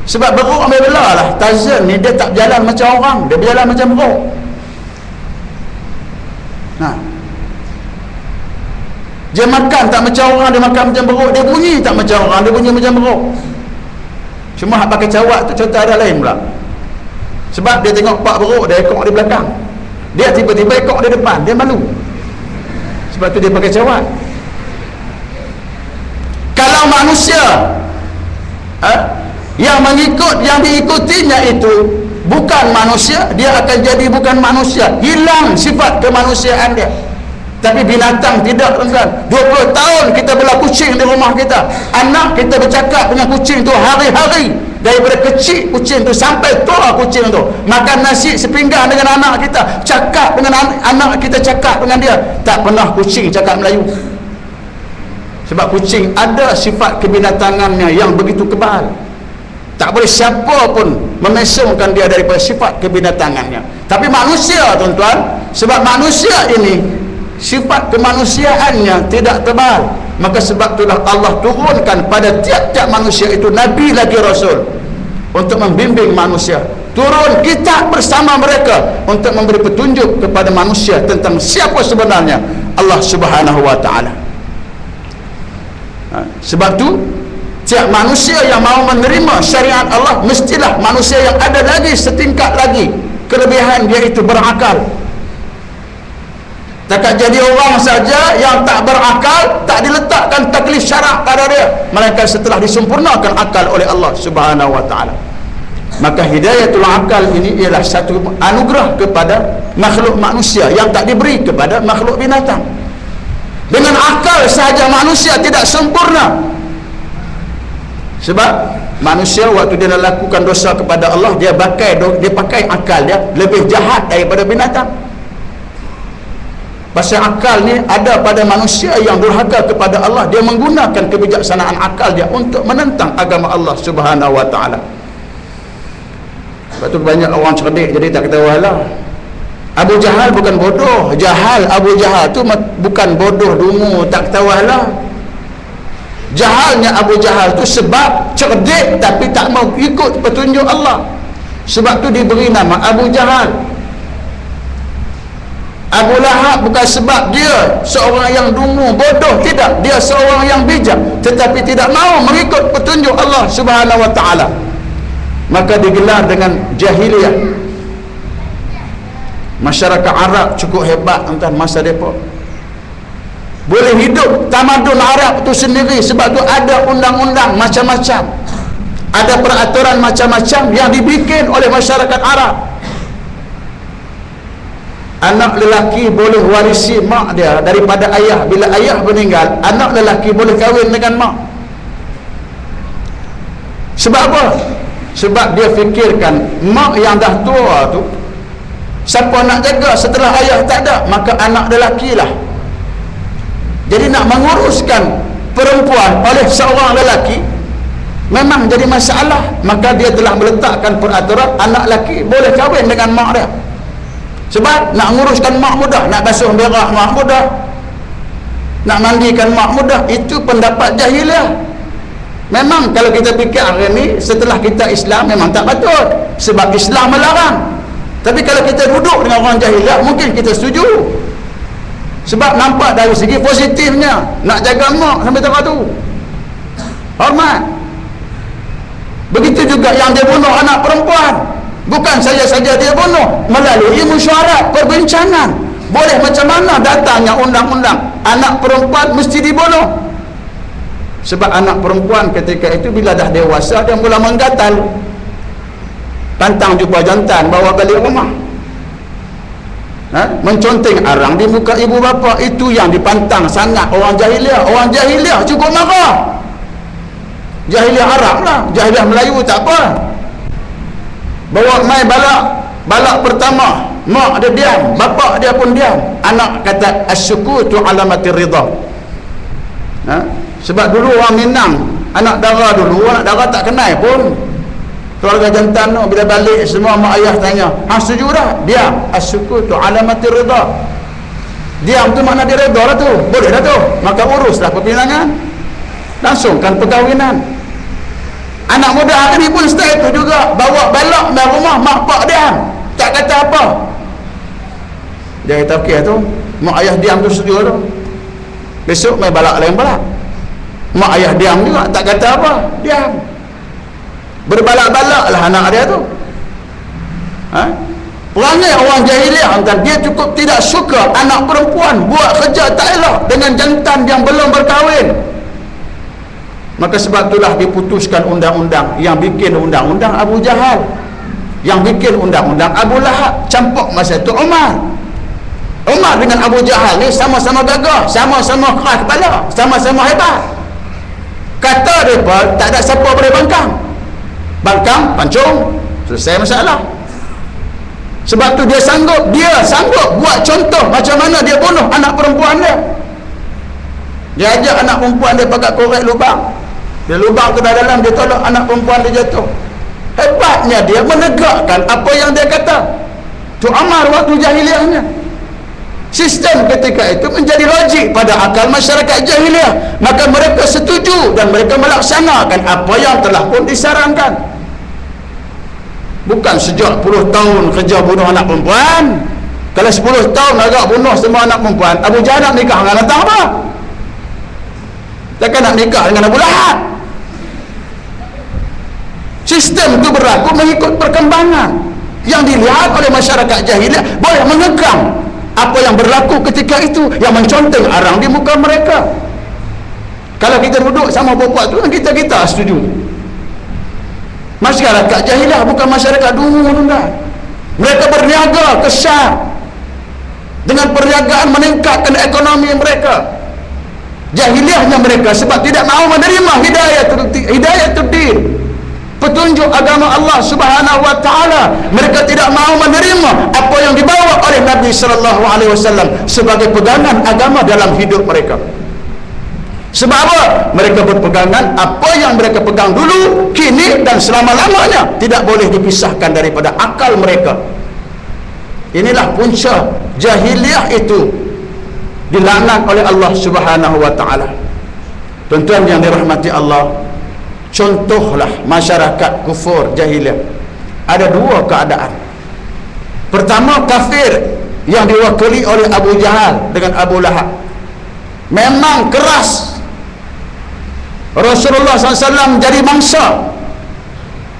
Sebab beruk ambil belah lah, Tarzan ni dia tak berjalan macam orang, dia berjalan macam beruk. Dia makan tak macam orang, dia makan macam beruk. Dia bunyi tak macam orang, dia bunyi macam beruk. Cuma hak pakai cawak tu cerita ada lain pula. Sebab dia tengok pak beruk, dia ekor di belakang, dia tiba-tiba ekor di depan, dia malu. Sebab tu dia pakai cawak. Kalau manusia yang mengikut, yang diikutinya itu bukan manusia, dia akan jadi bukan manusia, hilang sifat kemanusiaan dia. Tapi binatang tidak, tuan-tuan. 20 tahun kita bela kucing di rumah kita, anak kita bercakap dengan kucing tu hari-hari. Daripada kecil kucing tu sampai tua kucing tu makan nasi sepinggan dengan anak kita, cakap dengan anak kita, cakap dengan dia. Tak pernah kucing cakap Melayu. Sebab kucing ada sifat kebinatangannya yang begitu kebal. Tak boleh siapa pun memesongkan dia daripada sifat kebinatangannya. Tapi manusia, tuan-tuan, sebab manusia ini sifat kemanusiaannya tidak tebal, maka sebab itulah Allah turunkan pada tiap-tiap manusia itu nabi lagi rasul untuk membimbing manusia. Turun kitab bersama mereka untuk memberi petunjuk kepada manusia tentang siapa sebenarnya Allah Subhanahu wa taala. Sebab tu tiap manusia yang mau menerima syariat Allah, mestilah manusia yang ada lagi setingkat lagi kelebihan, dia itu berakal. Takkan jadi orang saja yang tak berakal, tak diletakkan taklif syarak pada dia, melainkan setelah disempurnakan akal oleh Allah Subhanahu wa taala. Maka hidayatul akal ini ialah satu anugerah kepada makhluk manusia yang tak diberi kepada makhluk binatang. Dengan akal sahaja manusia tidak sempurna. Sebab manusia waktu dia lakukan dosa kepada Allah, dia pakai akal dia lebih jahat daripada binatang. Pasal akal ni ada pada manusia yang durhaka kepada Allah, dia menggunakan kebijaksanaan akal dia untuk menentang agama Allah Subhanahu wa taala. Sebab tu banyak orang cerdik jadi tak ketawa lah. Abu Jahal bukan bodoh, Abu Jahal tu bukan bodoh dungu tak ketawa lah. Jahalnya Abu Jahal tu sebab cerdik tapi tak mau ikut petunjuk Allah. Sebab tu diberi nama Abu Jahal. Abu Lahab bukan sebab dia seorang yang dungu bodoh, tidak, dia seorang yang bijak tetapi tidak mahu mengikut petunjuk Allah Subhanahu wa taala, maka digelar dengan jahiliyah. Masyarakat Arab cukup hebat tuan masa depa, boleh hidup tamadun Arab tu sendiri sebab tu ada undang-undang macam-macam, ada peraturan macam-macam yang dibikin oleh masyarakat Arab. Anak lelaki boleh warisi mak dia daripada ayah. Bila ayah meninggal, anak lelaki boleh kahwin dengan mak. Sebab apa? Sebab dia fikirkan mak yang dah tua tu siapa nak jaga setelah ayah tak ada, maka anak lelaki lah. Jadi nak menguruskan perempuan oleh seorang lelaki memang jadi masalah, maka dia telah meletakkan peraturan anak lelaki boleh kahwin dengan mak dia. Sebab nak nguruskan mak mudah, nak basuh berak mak mudah, nak mandikan mak mudah. Itu pendapat jahiliah. Memang kalau kita fikir hari ni setelah kita Islam memang tak patut, sebab Islam melarang. Tapi kalau kita duduk dengan orang jahiliah mungkin kita setuju, sebab nampak dari segi positifnya, nak jaga mak sampai tempat tu, hormat. Begitu juga yang dia bunuh anak perempuan, bukan saja dia bunuh, melalui mesyuarat, perbincangan, Boleh macam mana datangnya undang-undang anak perempuan mesti dibunuh? Sebab anak perempuan ketika itu bila dah dewasa dia mula menggatal, pantang jumpa jantan bawa balik rumah, menconteng arang di muka ibu bapa. Itu yang dipantang sangat orang jahiliah. Orang jahiliah cukup marah. Jahiliah Arab lah, jahiliah Melayu tak apa. Bawa mai balak pertama, mak dia diam, bapa dia pun diam. Anak kata as-sukutu alamatir ridha. Sebab dulu orang Minang, anak dara dulu, anak dara tak kenal pun keluarga jantan tu. Bila balik semua mak ayah tanya, hang setuju dah? Diam. As-sukutu alamatir ridha. Diam tu makna dia redha lah tu. Boleh dah tu. Maka uruslah perpinangan, langsungkan perkahwinan. Anak muda hari ni pun style tu juga, bawa balak dari rumah, mak pak diam, tak kata apa. Dia kata okey tu, mak ayah diam tu setuju tu. Besok main balak lain balak, mak ayah diam juga, tak kata apa, diam. Berbalak-balak lah anak dia tu. Perangai orang jahiliah kan, dia cukup tidak suka anak perempuan buat kerja tak elok dengan jantan yang belum berkahwin. Maka sebab itulah diputuskan undang-undang. Yang bikin undang-undang Abu Jahal, yang bikin undang-undang Abu Lahab. Campur masa itu Umar dengan Abu Jahal ni sama-sama gagah, sama-sama keras kepala, sama-sama hebat. Kata mereka tak ada siapa boleh bangkang, pancung, selesai masalah. Sebab tu dia sanggup buat contoh macam mana dia bunuh anak perempuan dia. Dia ajak anak perempuan dia pakai korek lubang. Dia lubang ke dalam, dia tolak anak perempuan dia jatuh. Hebatnya dia menegakkan apa yang dia kata. Tu Umar waktu jahiliahnya. Sistem ketika itu menjadi logik pada akal masyarakat jahiliah. Maka mereka setuju dan mereka melaksanakan apa yang telah pun disarankan. Bukan sejak puluh tahun kerja bunuh anak perempuan. Kalau 10 tahun agak bunuh semua anak perempuan, Abu Jahal nak nikah dengan datang apa? Takkan nak nikah dengan Abu Lahab. Sistem itu berlaku mengikut perkembangan. Yang dilihat oleh masyarakat jahiliah boleh mengekang apa yang berlaku ketika itu, yang menconteng arang di muka mereka. Kalau kita duduk sama bapak tu, kita setuju. Masyarakat jahiliah bukan masyarakat dulu dah. Mereka berniaga kesal, dengan perniagaan meningkatkan ekonomi mereka. Jahiliahnya mereka sebab tidak mahu menerima hidayatul-din, petunjuk agama Allah Subhanahu wa taala. Mereka tidak mahu menerima apa yang dibawa oleh Nabi sallallahu alaihi wasallam sebagai pegangan agama dalam hidup mereka. Sebab apa? Mereka berpegangan apa yang mereka pegang dulu, kini dan selama-lamanya tidak boleh dipisahkan daripada akal mereka. Inilah punca jahiliah itu dilaknat oleh Allah Subhanahu wa taala. Tuan-tuan yang dirahmati Allah, contohlah masyarakat kufur jahiliah. Ada dua keadaan. Pertama, kafir yang diwakili oleh Abu Jahal dengan Abu Lahab. Memang keras. Rasulullah SAW jadi mangsa.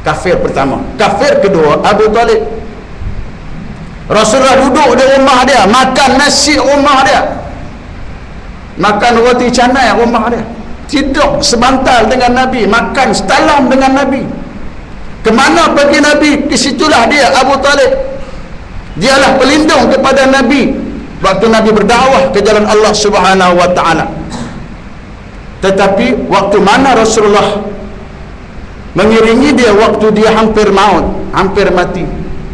Kafir pertama. Kafir kedua, Abu Talib. Rasulullah duduk di rumah dia, makan nasi rumah dia, makan roti canai rumah dia, tidur sebantal dengan Nabi, makan setalam dengan Nabi. Kemana pergi Nabi, ke situlah dia, Abu Talib. Dialah pelindung kepada Nabi waktu Nabi berdakwah ke jalan Allah Subhanahu wa taala. Tetapi waktu mana Rasulullah mengiringi dia waktu dia hampir maut, hampir mati,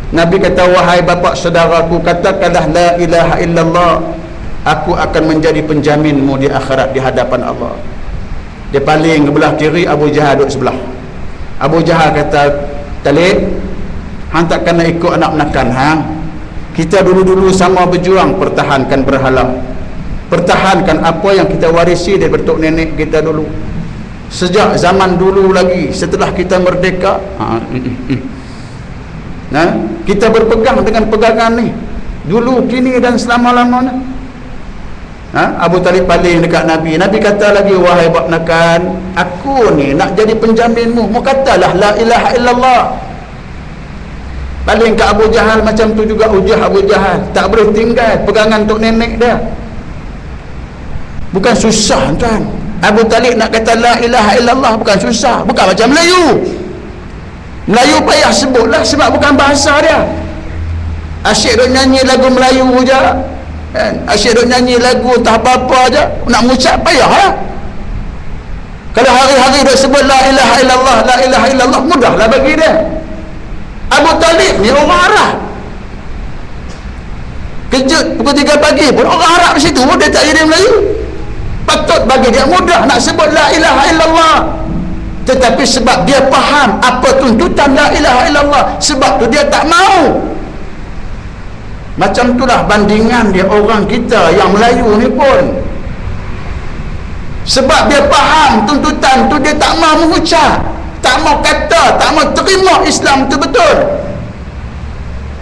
Nabi kata, wahai bapa saudaraku, katakanlah la ilaha illallah, aku akan menjadi penjaminmu di akhirat di hadapan Allah. Dia paling ke belah kiri, Abu Jahal duduk sebelah. Abu Jahal kata, Talib, hang takkan nak ikut anak menakan hang. Kita dulu-dulu sama berjuang pertahankan berhala, pertahankan apa yang kita warisi dari tok nenek kita dulu. Sejak zaman dulu lagi, setelah kita merdeka, kita berpegang dengan pegangan ni dulu, kini dan selama-lamanya. Abu Talib paling dekat Nabi. Nabi kata lagi, wahai bab nakan, aku ni nak jadi penjaminmu. Mu katalah la ilaha illallah. Paling ke Abu Jahal macam tu juga ujah Abu Jahal. Tak boleh tinggal pegangan tok nenek dia. Bukan susah tuan. Abu Talib nak kata la ilaha illallah bukan susah. Bukan macam Melayu. Melayu payah sebutlah sebab bukan bahasa dia. Asyik duk nyanyi lagu Melayu je. Asyik duk nyanyi lagu tak apa-apa je. Nak mengucap payah lah. Kalau hari-hari dia sebut la ilaha illallah, la ilaha illallah, mudahlah bagi dia. Abu Talib ni orang Arab. Kejut pukul 3 pagi pun orang Arab di situ, dia tak jadi Melayu. Patut bagi dia mudah nak sebut la ilaha illallah. Tetapi sebab dia faham apa tuntutan la ilaha illallah, sebab tu dia tak mau. Macam itulah bandingan dia orang kita yang Melayu ni pun. Sebab dia faham tuntutan tu, dia tak mau mengucap, tak mau kata, tak mau terima Islam tu betul.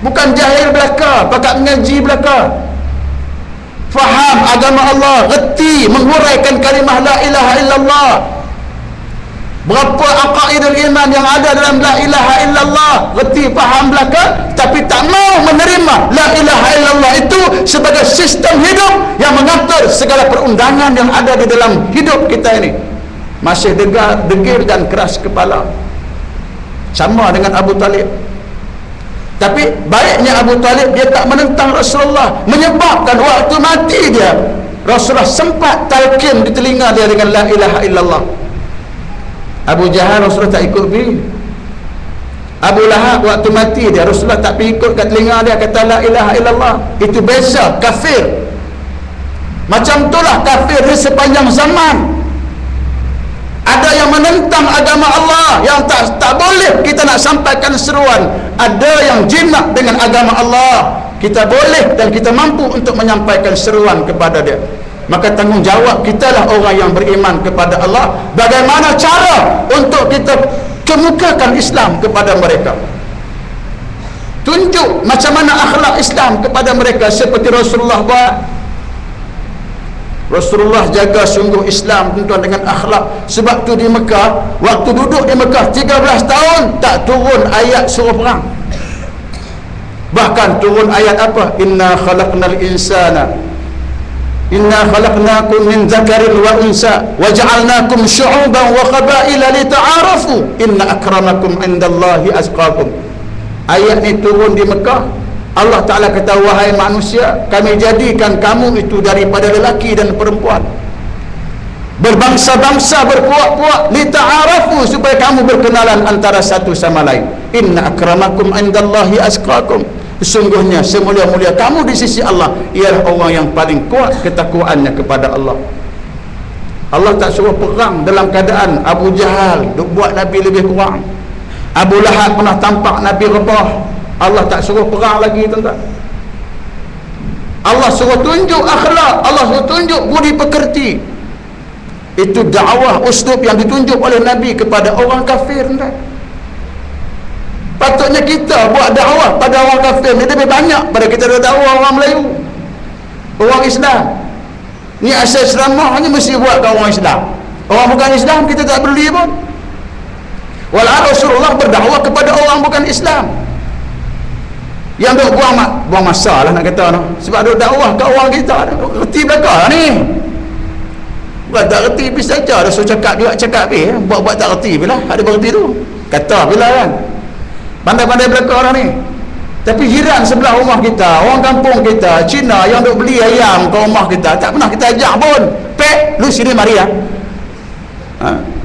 Bukan jahil belaka, pakat mengaji belaka. Faham agama Allah, reti menghuraikan kalimah la ilaha illallah. Berapa aqaidul iman yang ada dalam la ilaha illallah, reti faham belaka, tapi tak mau menerima la ilaha illallah itu sebagai sistem hidup yang mengatur segala perundangan yang ada di dalam hidup kita ini. Masih degil dan keras kepala, sama dengan Abu Talib. Tapi baiknya Abu Talib, dia tak menentang Rasulullah, menyebabkan waktu mati dia Rasulullah sempat talqin di telinga dia dengan la ilaha illallah. Abu Jahal Rasulullah tak ikut pergi. Abu Lahab waktu mati dia Rasulullah tak pergi ikut kat telinga dia kata la ilaha illallah. Itu beza kafir. Macam itulah kafir di sepanjang zaman. Ada yang menentang agama Allah, yang tak boleh kita nak sampaikan seruan. Ada yang jinak dengan agama Allah, kita boleh dan kita mampu untuk menyampaikan seruan kepada dia. Maka tanggungjawab kita lah orang yang beriman kepada Allah, bagaimana cara untuk kita kemukakan Islam kepada mereka, tunjuk macam mana akhlak Islam kepada mereka seperti Rasulullah buat. Rasulullah jaga sungguh Islam tuan dengan akhlak. Sebab tu di Mekah, waktu duduk di Mekah 13 tahun tak turun ayat suruh perang. Bahkan turun ayat apa? Inna khalaqnakum min dzakarin wa unsa wa ja'alnakum syu'uban wa qabaila lita'arafu inna akramakum indallahi atqakum. Ayat ni turun di Mekah. Allah Ta'ala kata, wahai manusia, kami jadikan kamu itu daripada lelaki dan perempuan, berbangsa-bangsa, berpuak-puak, lita'arafu, supaya kamu berkenalan antara satu sama lain. Inna akramakum indallahi atqakum. Sesungguhnya semulia-mulia kamu di sisi Allah ialah orang yang paling kuat ketakwaannya kepada Allah. Allah tak suruh perang dalam keadaan Abu Jahal duk buat Nabi lebih kurang. Abu Lahab pernah tampak Nabi rebah. Allah tak suruh perang lagi tuan-tuan. Allah suruh tunjuk akhlak, Allah suruh tunjuk budi pekerti. Itu dakwah uslub yang ditunjuk oleh Nabi kepada orang kafir tuan-tuan. Patutnya kita buat dakwah pada orang kafir ni lebih banyak pada kita dakwah orang Melayu, orang Islam. Ni asas ceramah hanya mesti buat ke orang Islam. Orang bukan Islam kita tak peduli pun. Walau Rasulullah berdakwah kepada orang bukan Islam, yang duk buang masa lah nak kata no. Sebab duk dakwah ke orang kita reti belakang ni. Buat tak reti pergi saja, dah suruh cakap juga cakap pergi, buat tak reti bila ada berhenti tu kata bila kan, pandai-pandai belakang orang ni. Tapi jiran sebelah rumah kita, orang kampung kita, Cina yang duk beli ayam ke rumah kita, tak pernah kita ajak pun. Pek, lu sini mari ya.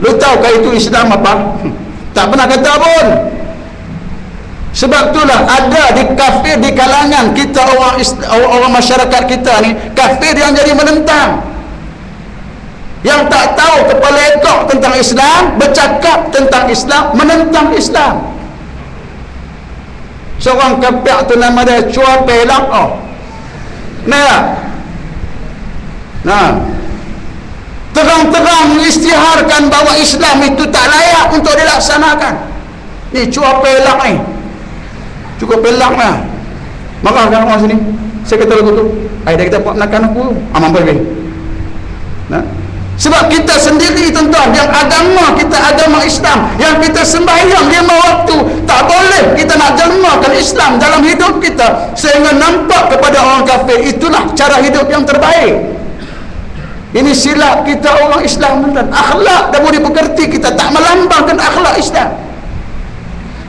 Lu tahu ke itu Islam apa? Tak pernah kata pun. Sebab itulah ada di kafir di kalangan kita, orang masyarakat kita ni, kafir yang jadi menentang, yang tak tahu kepala ekor tentang Islam, bercakap tentang Islam, menentang Islam. Seorang kafir tu nama dia Chua Pelang. Nah, terang-terang mengisytiharkan bahawa Islam itu tak layak untuk dilaksanakan. Ni Chua Pelang ni cukup pelak lah. Marah kan orang sini. Saya kata lagu tu, dia kata buat menakan aku, aman pergi. Nah, Sebab kita sendiri tuan-tuan, yang agama kita agama Islam, yang kita sembahyang 5 waktu, tak boleh kita nak jelmakan Islam dalam hidup kita sehingga nampak kepada orang kafir. Itulah cara hidup yang terbaik. Ini silap kita orang Islam, tuan-tuan. Akhlak dah boleh dipekerti, kita tak melambangkan akhlak Islam.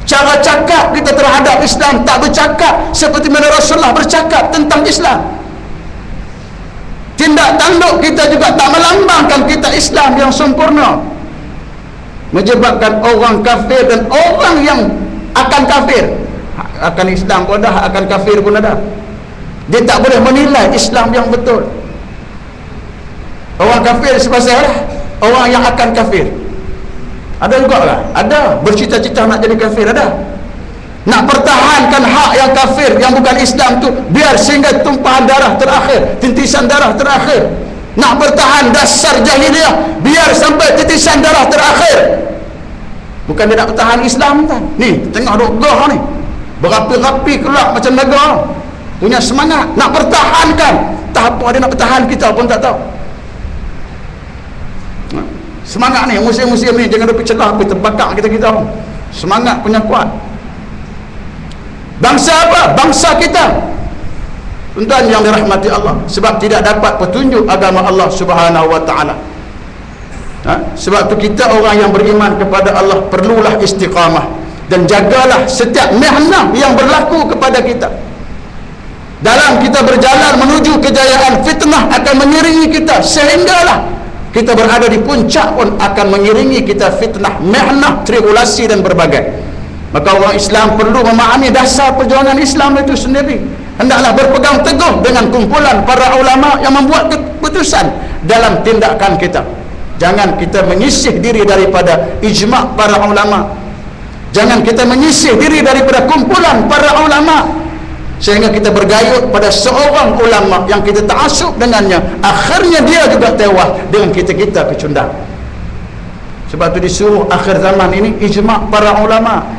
Cara cakap kita terhadap Islam tak bercakap seperti mana Rasulullah bercakap tentang Islam. Tindak tanduk kita juga tak melambangkan kita Islam yang sempurna, menyebabkan orang kafir dan orang yang akan kafir, akan Islam pun dah, akan kafir pun ada, dia tak boleh menilai Islam yang betul. Orang kafir sebasar orang yang akan kafir. Ada juga lah, ada bercita-cita nak jadi kafir, ada nak pertahankan hak yang kafir yang bukan Islam tu biar sehingga tumpahan darah terakhir, tintisan darah terakhir. Nak bertahan dasar jahiliah biar sampai tintisan darah terakhir. Bukan dia nak bertahan Islam kan. Ni tengah duk gah ni, berapi-rapi kelak macam negara, punya semangat nak pertahankan. Tak apa dia nak bertahan, kita pun tak tahu. Semangat ni musim-musim ni jangan duk celah pergi terbakar kita pun. Semangat punya kuat. Bangsa apa? Bangsa kita, tuan-tuan yang dirahmati Allah, sebab tidak dapat petunjuk agama Allah Subhanahu wa taala. Sebab tu kita orang yang beriman kepada Allah perlulah istiqamah dan jagalah setiap mihnah yang berlaku kepada kita. Dalam kita berjalan menuju kejayaan, fitnah akan mengiringi kita sehinggalah kita berada di puncak pun akan mengiringi kita fitnah, mihnah, tribulasi dan berbagai. Maka orang Islam perlu memahami dasar perjuangan Islam itu sendiri. Hendaklah berpegang teguh dengan kumpulan para ulama yang membuat keputusan dalam tindakan kita. Jangan kita menyisih diri daripada ijma' para ulama. Jangan kita menyisih diri daripada kumpulan para ulama sehingga kita bergayut pada seorang ulama yang kita ta'assub dengannya. Akhirnya dia juga tewas dengan kita-kita kecundang. Sebab tu disuruh akhir zaman ini ijma' para ulama.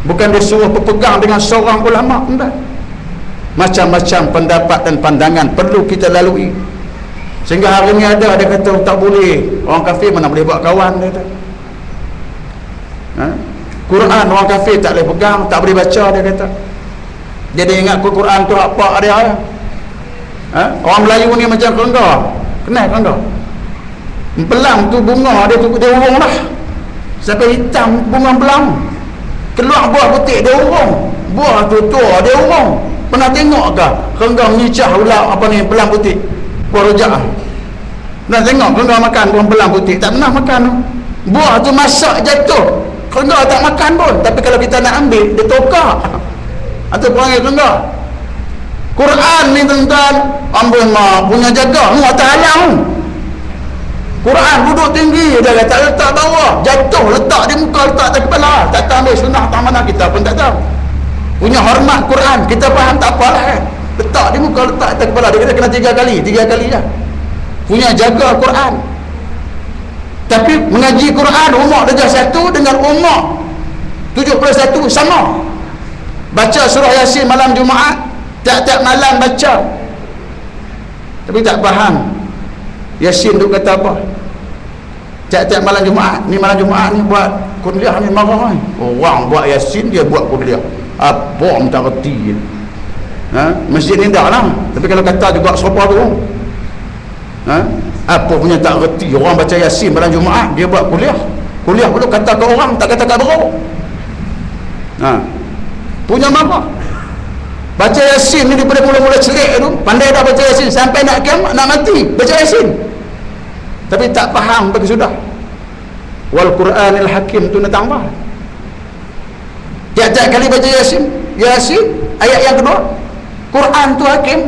Bukan disuruh berpegang dengan seorang ulama, enggak. Macam-macam pendapat dan pandangan perlu kita lalui. Sehingga hari ni ada dia kata tak boleh, orang kafir mana boleh buat kawan, dia kata. Quran orang kafir tak boleh pegang, tak boleh baca, dia kata. Dia ingat Quran tu apa dia. Orang Melayu ni macam kerengga. Kenal kerengga? Belang tu bunga dia urung lah. Sampai hitam bunga belang. Keluar buah putih dia urung, buah tu tua dia urung. Pernah tengok ke kerengga menyicah ular apa ni belang putih, buah rojak? Pernah tengok kerengga makan buah belang putih? Tak pernah makan. Buah tu masak jatuh, kerengga tak makan pun. Tapi kalau kita nak ambil, dia tokak atau perangai kerengga. Quran ni tuan-tuan, ambul mak punya jaga, mu atas halang. Quran duduk tinggi, dia kata letak bawah, jatuh letak di muka, letak atas kepala. Tak tahu ambil sunnah tak mana, kita pun tak tahu. Punya hormat Quran, kita faham tak apalah kan. Letak di muka, letak atas kepala. Dia kata kena 3 kali je. Punya jaga Quran. Tapi mengaji Quran umur darjah 1 dengan umur 71 sama. Baca surah Yasin malam Jumaat, tiap-tiap malam baca. Tapi tak faham Yasin tu kata apa. Tiap-tiap malam Jumaat ni, malam Jumaat ni buat kuliah ni marah ni. Orang buat Yasin, dia buat kuliah. Apa tak reti. Masjid ni dah lah. Tapi kalau kata juga serupa tu, apa punya tak reti. Orang baca Yasin malam Jumaat, dia buat kuliah. Kuliah pula kata ke orang, tak kata kat bro. Punya marah. Baca Yasin ni daripada mula-mula celik tu, pandai dah baca Yasin sampai nak kiamat, nak mati baca Yasin. Tapi tak faham bagi sudah. Wal Quranil Hakim tu nak tambah. Tiap-tiap kali baca Yasin, ayat yang kedua, Quran tu hakim.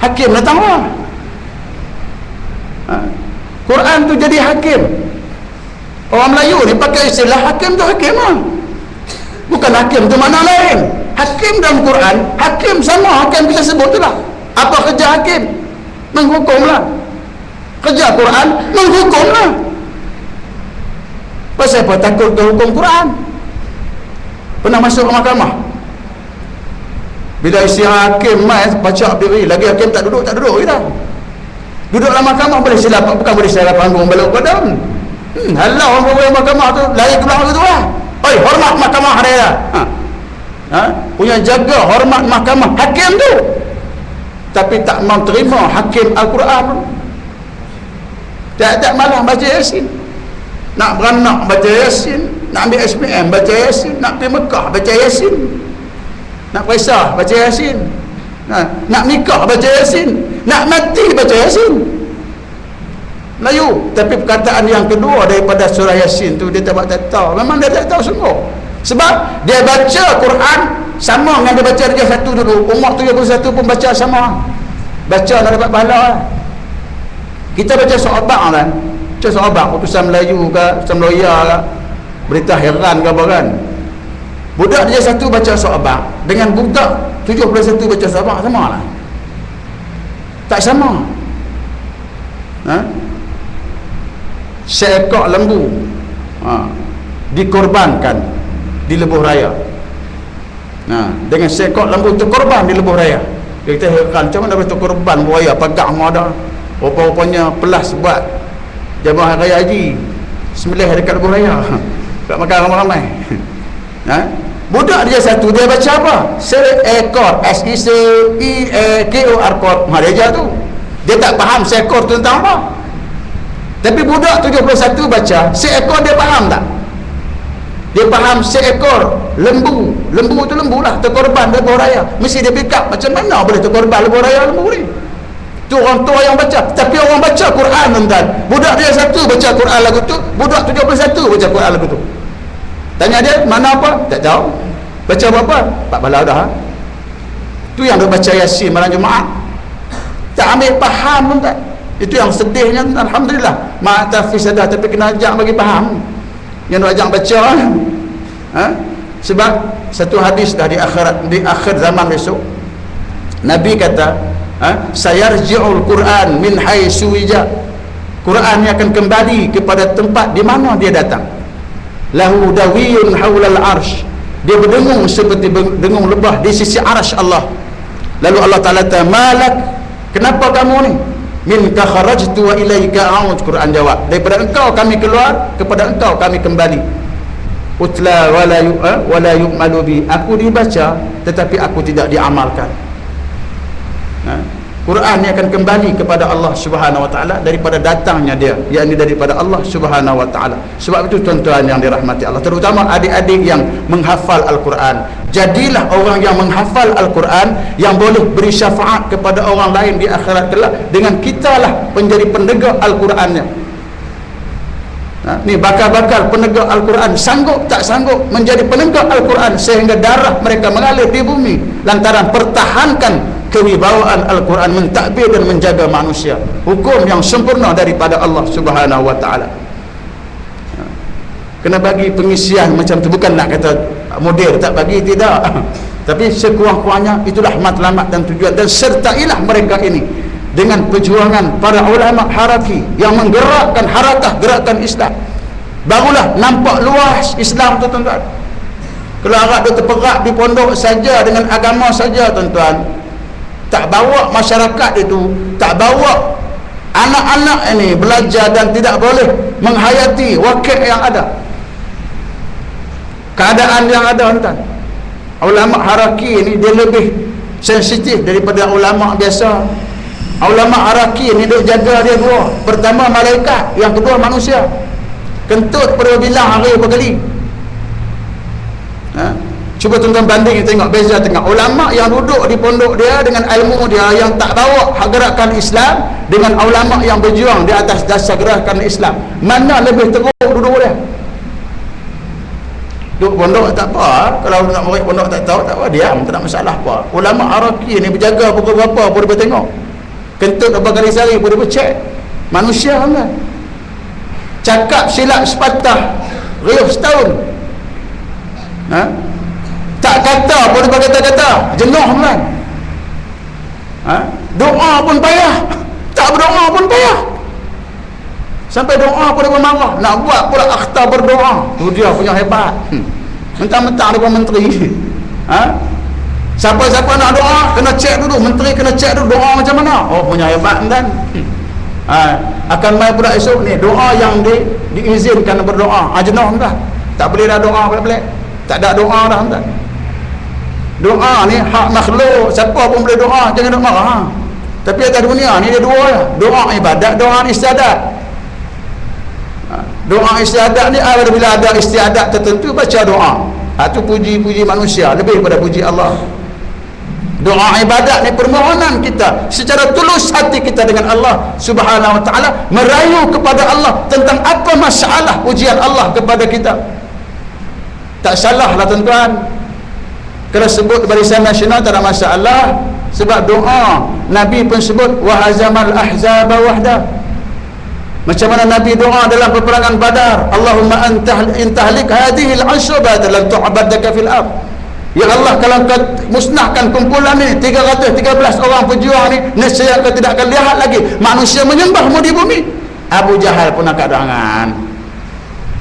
Hakim nak tambah. Quran tu jadi hakim. Orang Melayu ni pakai istilah hakim tu hakim lah. Bukan hakim tu mana lain. Hakim dalam Quran, hakim sama hakim kita sebut tu lah. Apa kerja hakim? Menghukum lah. Kerja Quran, menghukum lah. Pasal apa takut ke hukum Quran? Pernah masuk ke mahkamah? Bila isi hakim mai baca diri, lagi hakim tak duduk je dah. Duduk dalam mahkamah boleh silap, bukan boleh silap panggung balok badan. Halau orang boleh mahkamah tu lari ke belakang tu lah. Oi, hormat mahkamah dia. Punya jaga hormat mahkamah hakim tu. Tapi tak mau terima hakim Al-Quran. Tak malah baca Yasin. Nak beranak baca Yasin, nak ambil SPM baca Yasin, nak pergi Mekah baca Yasin, nak periksa baca Yasin, nak nikah baca Yasin, nak mati baca Yasin. Melayu. Tapi perkataan yang kedua daripada surah Yasin tu dia tak tahu. Memang dia tak tahu sungguh. Sebab dia baca Quran sama dengan dia baca Darjah 1 dulu. Umur 71 pun baca sama. Baca nak dapat pahala lah. Kita baca So'abak kan. Baca So'abak, putusan Melayu ke, putusan Meloya ke, berita heran ke apa kan. Budak Darjah 1 baca So'abak dengan budak 71 baca So'abak sama lah. Tak sama. Seekor lembu dikorbankan di lebuh raya. Dengan seekor lembu terkorban di lebuh raya. Dia kata heran, macam mana boleh terkorban buaya pegang ada. Rupa-rupanya pelas buat jamaah raya haji sembelih dekat lebuh raya. Tak makan ramai-ramai. Budak dia satu dia baca apa? Seekor SECEKOR kot. Dia tu. Dia tak faham seekor tu tentang apa. Tapi budak 71 baca seekor, dia faham tak? Dia faham seekor lembu. Lembu tu lembu lah, terkorban lebuh raya. Mesti dia pick up macam mana boleh terkorban lebuh raya lembu ni. Tu orang tua yang baca. Tapi orang baca Quran tuan-tuan. Budak dia satu baca Quran lagu tu, budak 71 baca Quran lagu tu. Tanya dia mana apa? Tak tahu. Baca apa? Tak balau dah. Tu yang dia baca Yasin malam Jumaat. Tak ambil faham tuan-tuan. Itu yang sedihnya. Alhamdulillah ma'ataf fisadah, tapi kena ajak bagi faham. Yang nak ajak baca sebab satu hadis dah di akhir zaman besok Nabi kata sayarji'ul Quran min haitsu wija. Quran ni akan kembali kepada tempat di mana dia datang. Lahu dawiyun haulal arsh. Dia berdengung seperti dengung lebah di sisi arsh Allah. Lalu Allah Ta'ala kata, malak, kenapa kamu ni? Minka kharajtu wa ilaika a'ud. Quran jawab, daripada engkau kami keluar, kepada engkau kami kembali. Utla wala yu'malu bi. Aku dibaca tetapi aku tidak diamalkan. Quran ni akan kembali kepada Allah Subhanahu wa taala daripada datangnya dia, yakni daripada Allah Subhanahu wa taala. Sebab itu tuan-tuan yang dirahmati Allah, terutama adik-adik yang menghafal Al-Quran, jadilah orang yang menghafal Al-Quran yang boleh beri syafaat kepada orang lain di akhirat kelak dengan kitalah menjadi penegak Al-Qurannya. Ni bakal-bakal penegak Al-Quran sanggup tak sanggup menjadi penegak Al-Quran sehingga darah mereka mengalir di bumi lantaran pertahankan kewibawaan Al-Quran, mentadbir dan menjaga manusia. Hukum yang sempurna daripada Allah Subhanahu wa taala. Kena bagi pengisian macam tu, bukan nak kata model tak bagi, tidak. Tapi sekurang-kurangnya itulah matlamat dan tujuan, dan sertailah mereka ini dengan perjuangan para ulama harafi yang menggerakkan harakah gerakan Islam. Barulah nampak luas Islam tu tuan-tuan. Kalau harap dia terperak di pondok saja dengan agama saja tuan-tuan, tak bawa masyarakat itu, tak bawa anak-anak ini belajar dan tidak boleh menghayati wakil yang ada, keadaan yang ada tuan. Ulama haraki ini dia lebih sensitif daripada ulama biasa. Ulama haraki ini dia jaga dia dua. Pertama malaikat, yang kedua manusia. Kentut pada bilang hari berkali. Cuba tuan-tuan banding, tengok beza tengok ulama yang duduk di pondok dia dengan ilmu dia yang tak bawa gerakan Islam dengan ulama yang berjuang di atas dasar gerakan Islam. Mana lebih teruk duduk dia? Duduk pondok tak apa, kalau nak murid pondok tak tahu tak apa, diam, tak ada masalah apa. Ulama haraki ni berjaga pukul berapa pun dia tengok. Kentut berapa kali sehari pun dia cek. Manusia kan? Cakap silap sepatah riuh setahun. Tak kata pun dia kata-kata jenuh kan. Doa pun payah, tak berdoa pun payah. Sampai doa pun dia marah, nak buat pula akhtar berdoa. Tu dia punya hebat. Mentang-mentang dia pun menteri. Siapa-siapa nak doa kena cek dulu, menteri kena cek dulu doa macam mana. Oh punya hebat kan. Akan mai pula esok ni doa yang diizinkan berdoa jenuh dah, tak boleh dah doa boleh, tak ada doa dah dah. Doa ni hak makhluk, siapa pun boleh doa, jangan nak marah. Tapi atas dunia ni dia dua lah, doa ibadat, doa istiadat. Doa istiadat ni apabila ada istiadat tertentu baca doa, tu puji-puji manusia lebih daripada puji Allah. Doa ibadat ni permohonan kita secara tulus hati kita dengan Allah Subhanahu wa taala, merayu kepada Allah tentang apa masalah ujian Allah kepada kita. Tak salah lah tuan-tuan, kalau sebut barisan nasional tak ada masalah, sebab doa Nabi pun sebut wa hazamal ahzaba wahda. Macam mana Nabi doa dalam peperangan Badar, Allahumma intahlik hadhihi al-'asabah lan tu'badaka fil ardh. Ya Allah, kalau kau musnahkan kumpulan ni 313 orang pejuang ni, nescaya kau tidak akan lihat lagi manusia menyembahmu di bumi. Abu Jahal pun angkat tangan.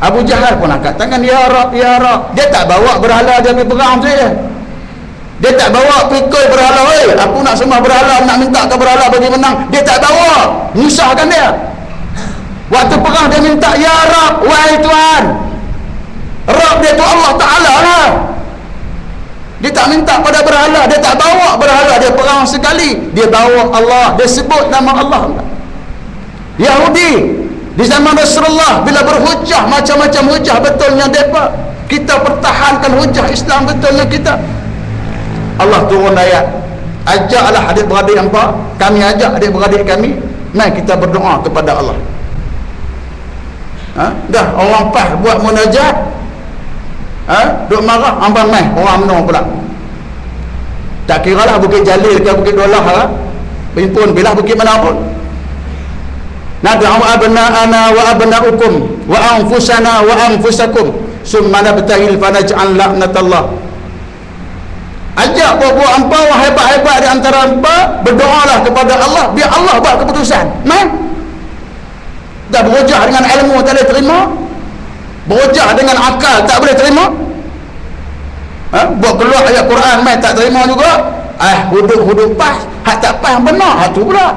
Abu Jahal pun angkat tangan, ya Rab, ya Rab. Dia tak bawa berhala dia pergi perang saja. Dia tak bawa pikul berhala, aku nak sembah berhala, nak minta ke berhala bagi menang. Dia tak bawa, menyusahkan dia. Waktu perang dia minta, ya Rab, wahai Tuhan. Rab dia tu Allah Ta'ala lah. Dia tak minta pada berhala, dia tak bawa berhala, dia perang sekali dia bawa Allah, dia sebut nama Allah. Yahudi di zaman Rasulullah bila berhujah macam-macam hujah betulnya depa, kita pertahankan hujah Islam betulnya kita. Allah turun ayat, ajaklah adik-beradik hangpa, kami ajak adik-beradik kami, mari kita berdoa kepada Allah. Dah orang pas buat munajat, duk marah, hamba mai orang menang pula. Tak kira lah Bukit Jalil ke Bukit Dolah lah, pun bilah bukit mana pun. Nad'u abna'ana wa abna'ukum wa anfusana wa anfusakum summa nabtahil fanaj'al la'natallah. Ajak buat-buat hangpa orang hebat-hebat di antara hangpa, berdoalah kepada Allah biar Allah buat keputusan. Dah berhujah dengan ilmu tak boleh terima, berhujah dengan akal tak boleh terima, buat keluar ayat Quran mai tak terima juga, huduk pas, hak tak pas benar, hak tu pula.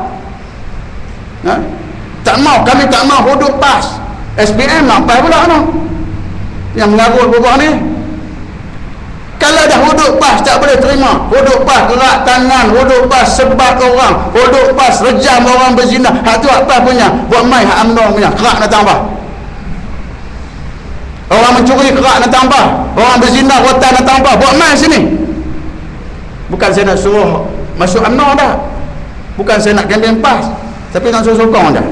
Tak mau, kami tak mau huduk pas. SPM nak pas pula no, yang mengarut bubuh ni. Kalau dah huduk pas tak boleh terima, huduk pas gerak tangan, huduk pas sebat orang, huduk pas rejam orang berzina, hak tu apa punya, buat mai hak UMNO punya, kerak nak tambah. Orang mencuri kerak nak tambah, orang berzina rotan nak tambah, buat mai sini. Bukan saya nak suruh masuk UMNO dah, bukan saya nak kempen pas, tapi nak suruh sokong dah.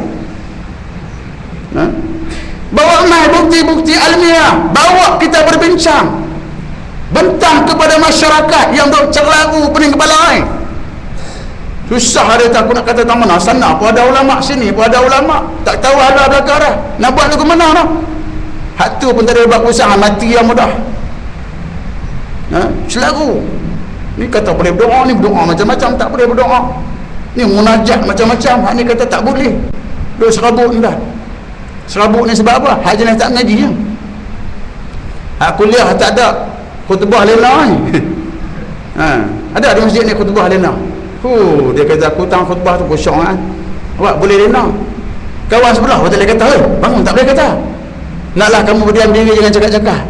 Bawa mai bukti-bukti ilmiah, bawa kita berbincang, bentang kepada masyarakat yang duk cerlagu pening kepala ni. Susah dia tak, aku nak kata tak mana, sana pun ada ulama, sini pun ada ulama, tak tahu ada belakang dah, nak buat lagu mana dah. Hak tu pun tak ada buat usaha, mati yang mudah. Selagu ni kata boleh berdoa, ni berdoa macam-macam, tak boleh berdoa. Ni munajat macam-macam, hak ni kata tak boleh. Duk serabut ni dah. Serabut ni sebab apa? Hak jenis tak mengaji je. Hak kuliah tak ada khutbah lena ni. Ada di masjid ni khutbah lena. Dia kata aku tang khutbah tu kosong kan. Awak boleh lena. Kawan sebelah tak boleh kata, bangun tak boleh kata. Naklah kamu berdiam diri, jangan cakap-cakap.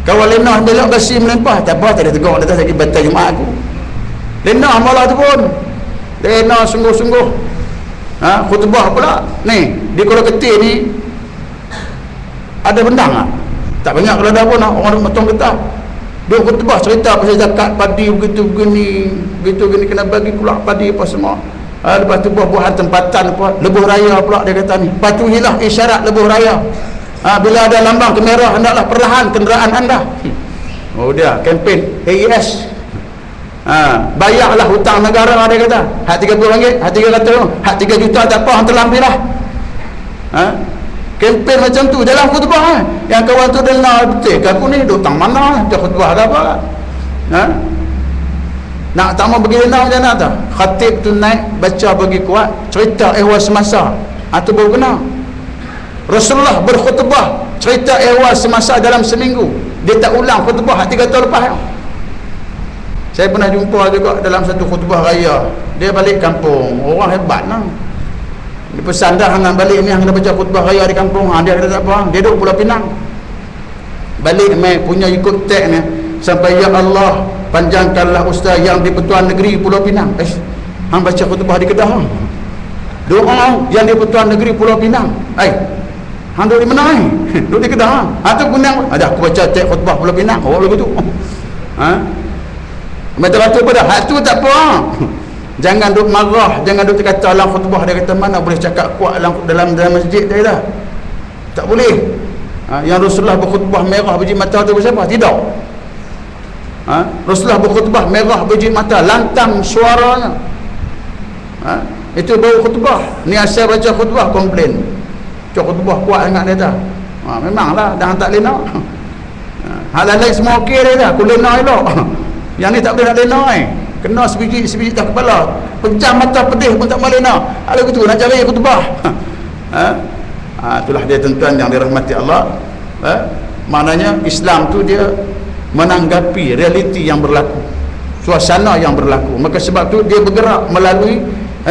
Kawan lena belok basi melempah, tak apa, tak ada tegur datang lagi batal Jumaat aku. Lena malah tu pun. Lena sungguh-sungguh. Khutbah pula ni di Kuala Ketir ni ada bendang tak banyak kalau ada pun orang matang getah. Dia khutbah cerita pasal zakat padi begitu gini kena bagi pula padi apa semua. Lepas tu buah-buahan tempatan apa, lebuh raya pula dia kata ni. Patuhilah isyarat lebuh raya. Bila ada lambang kemerah hendaklah perlahan kenderaan anda. Dia kempen AES. Bayarlah hutang negara dia kata. Hak RM30, hak RM300, hak RM3 juta tak apa, hang terlambi lah. Kempen macam tu dalam khutbah. Yang kawan tu dengar betul ke aku ni hutang mana, dia khutbah ada apa. Nak tak mau pergi dengar macam mana tak? Khatib tu naik baca bagi kuat, cerita ehwal semasa. Itu baru kena. Rasulullah berkhutbah, cerita ehwal semasa dalam seminggu. Dia tak ulang khutbah 3 tahun lepas. Saya pernah jumpa juga dalam satu khutbah raya. Dia balik kampung, orang hebat lah. Dia pesan dah hang balik ni, hang nak baca khutbah raya di kampung. Dia kata tak apa, dia duduk Pulau Pinang. Balik mai punya ikut tag ni sampai ya Allah panjangkanlah ustaz yang di Pertuan Negeri Pulau Pinang. Hang baca khutbah di Kedah. Doa yang di Pertuan Negeri Pulau Pinang. Hang duduk di mana ni? Duduk di Kedah. Tu Pinang. Ada aku baca tag khutbah Pulau Pinang. Oh begitu. Betul-betul pada hak tu tak apa. Jangan duk marah, jangan duk kata dalam khutbah. Dia kata mana boleh cakap kuat dalam masjid dia dah. Tak boleh. Yang Rasulullah berkhutbah merah biji mata tu siapa? Tidak. Rasulullah berkhutbah merah biji mata, lantang suaranya. Itu baru khutbah. Ni asal baca khutbah komplain. Cok khutbah kuat sangat dia dah. Memanglah dah tak lena. Hal lain semua okey dia dah. Ku lena elok. Yang ni tak boleh nak lena kena sebiji tak kepala, pejam mata pedih pun tak boleh nak. Kalau gitu nak cari khutbah. Itulah dia tuan-tuan yang dirahmati Allah. Maknanya Islam tu dia menanggapi realiti yang berlaku, suasana yang berlaku. Maka sebab tu dia bergerak melalui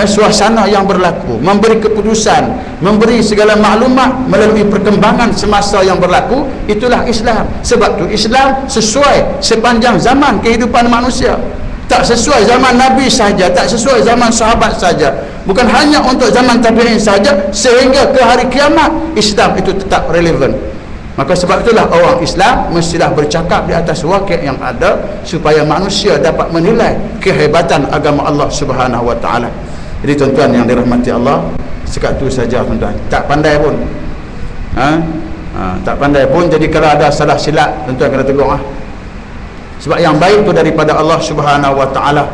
suasana yang berlaku, memberi keputusan, memberi segala maklumat melalui perkembangan semasa yang berlaku. Itulah Islam. Sebab tu Islam sesuai sepanjang zaman kehidupan manusia. Tak sesuai zaman Nabi saja, tak sesuai zaman sahabat saja, bukan hanya untuk zaman tabi'in saja, sehingga ke hari kiamat Islam itu tetap relevan. Maka sebab itulah orang Islam mestilah bercakap di atas wakil yang ada, supaya manusia dapat menilai kehebatan agama Allah Subhanahu wa taala. Jadi tuan-tuan yang dirahmati Allah, sekat tu saja tuan-tuan. Tak pandai pun. Tak pandai pun, jadi kalau ada salah silap tuan-tuan kena tegur. Sebab yang baik itu daripada Allah Subhanahu wa taala,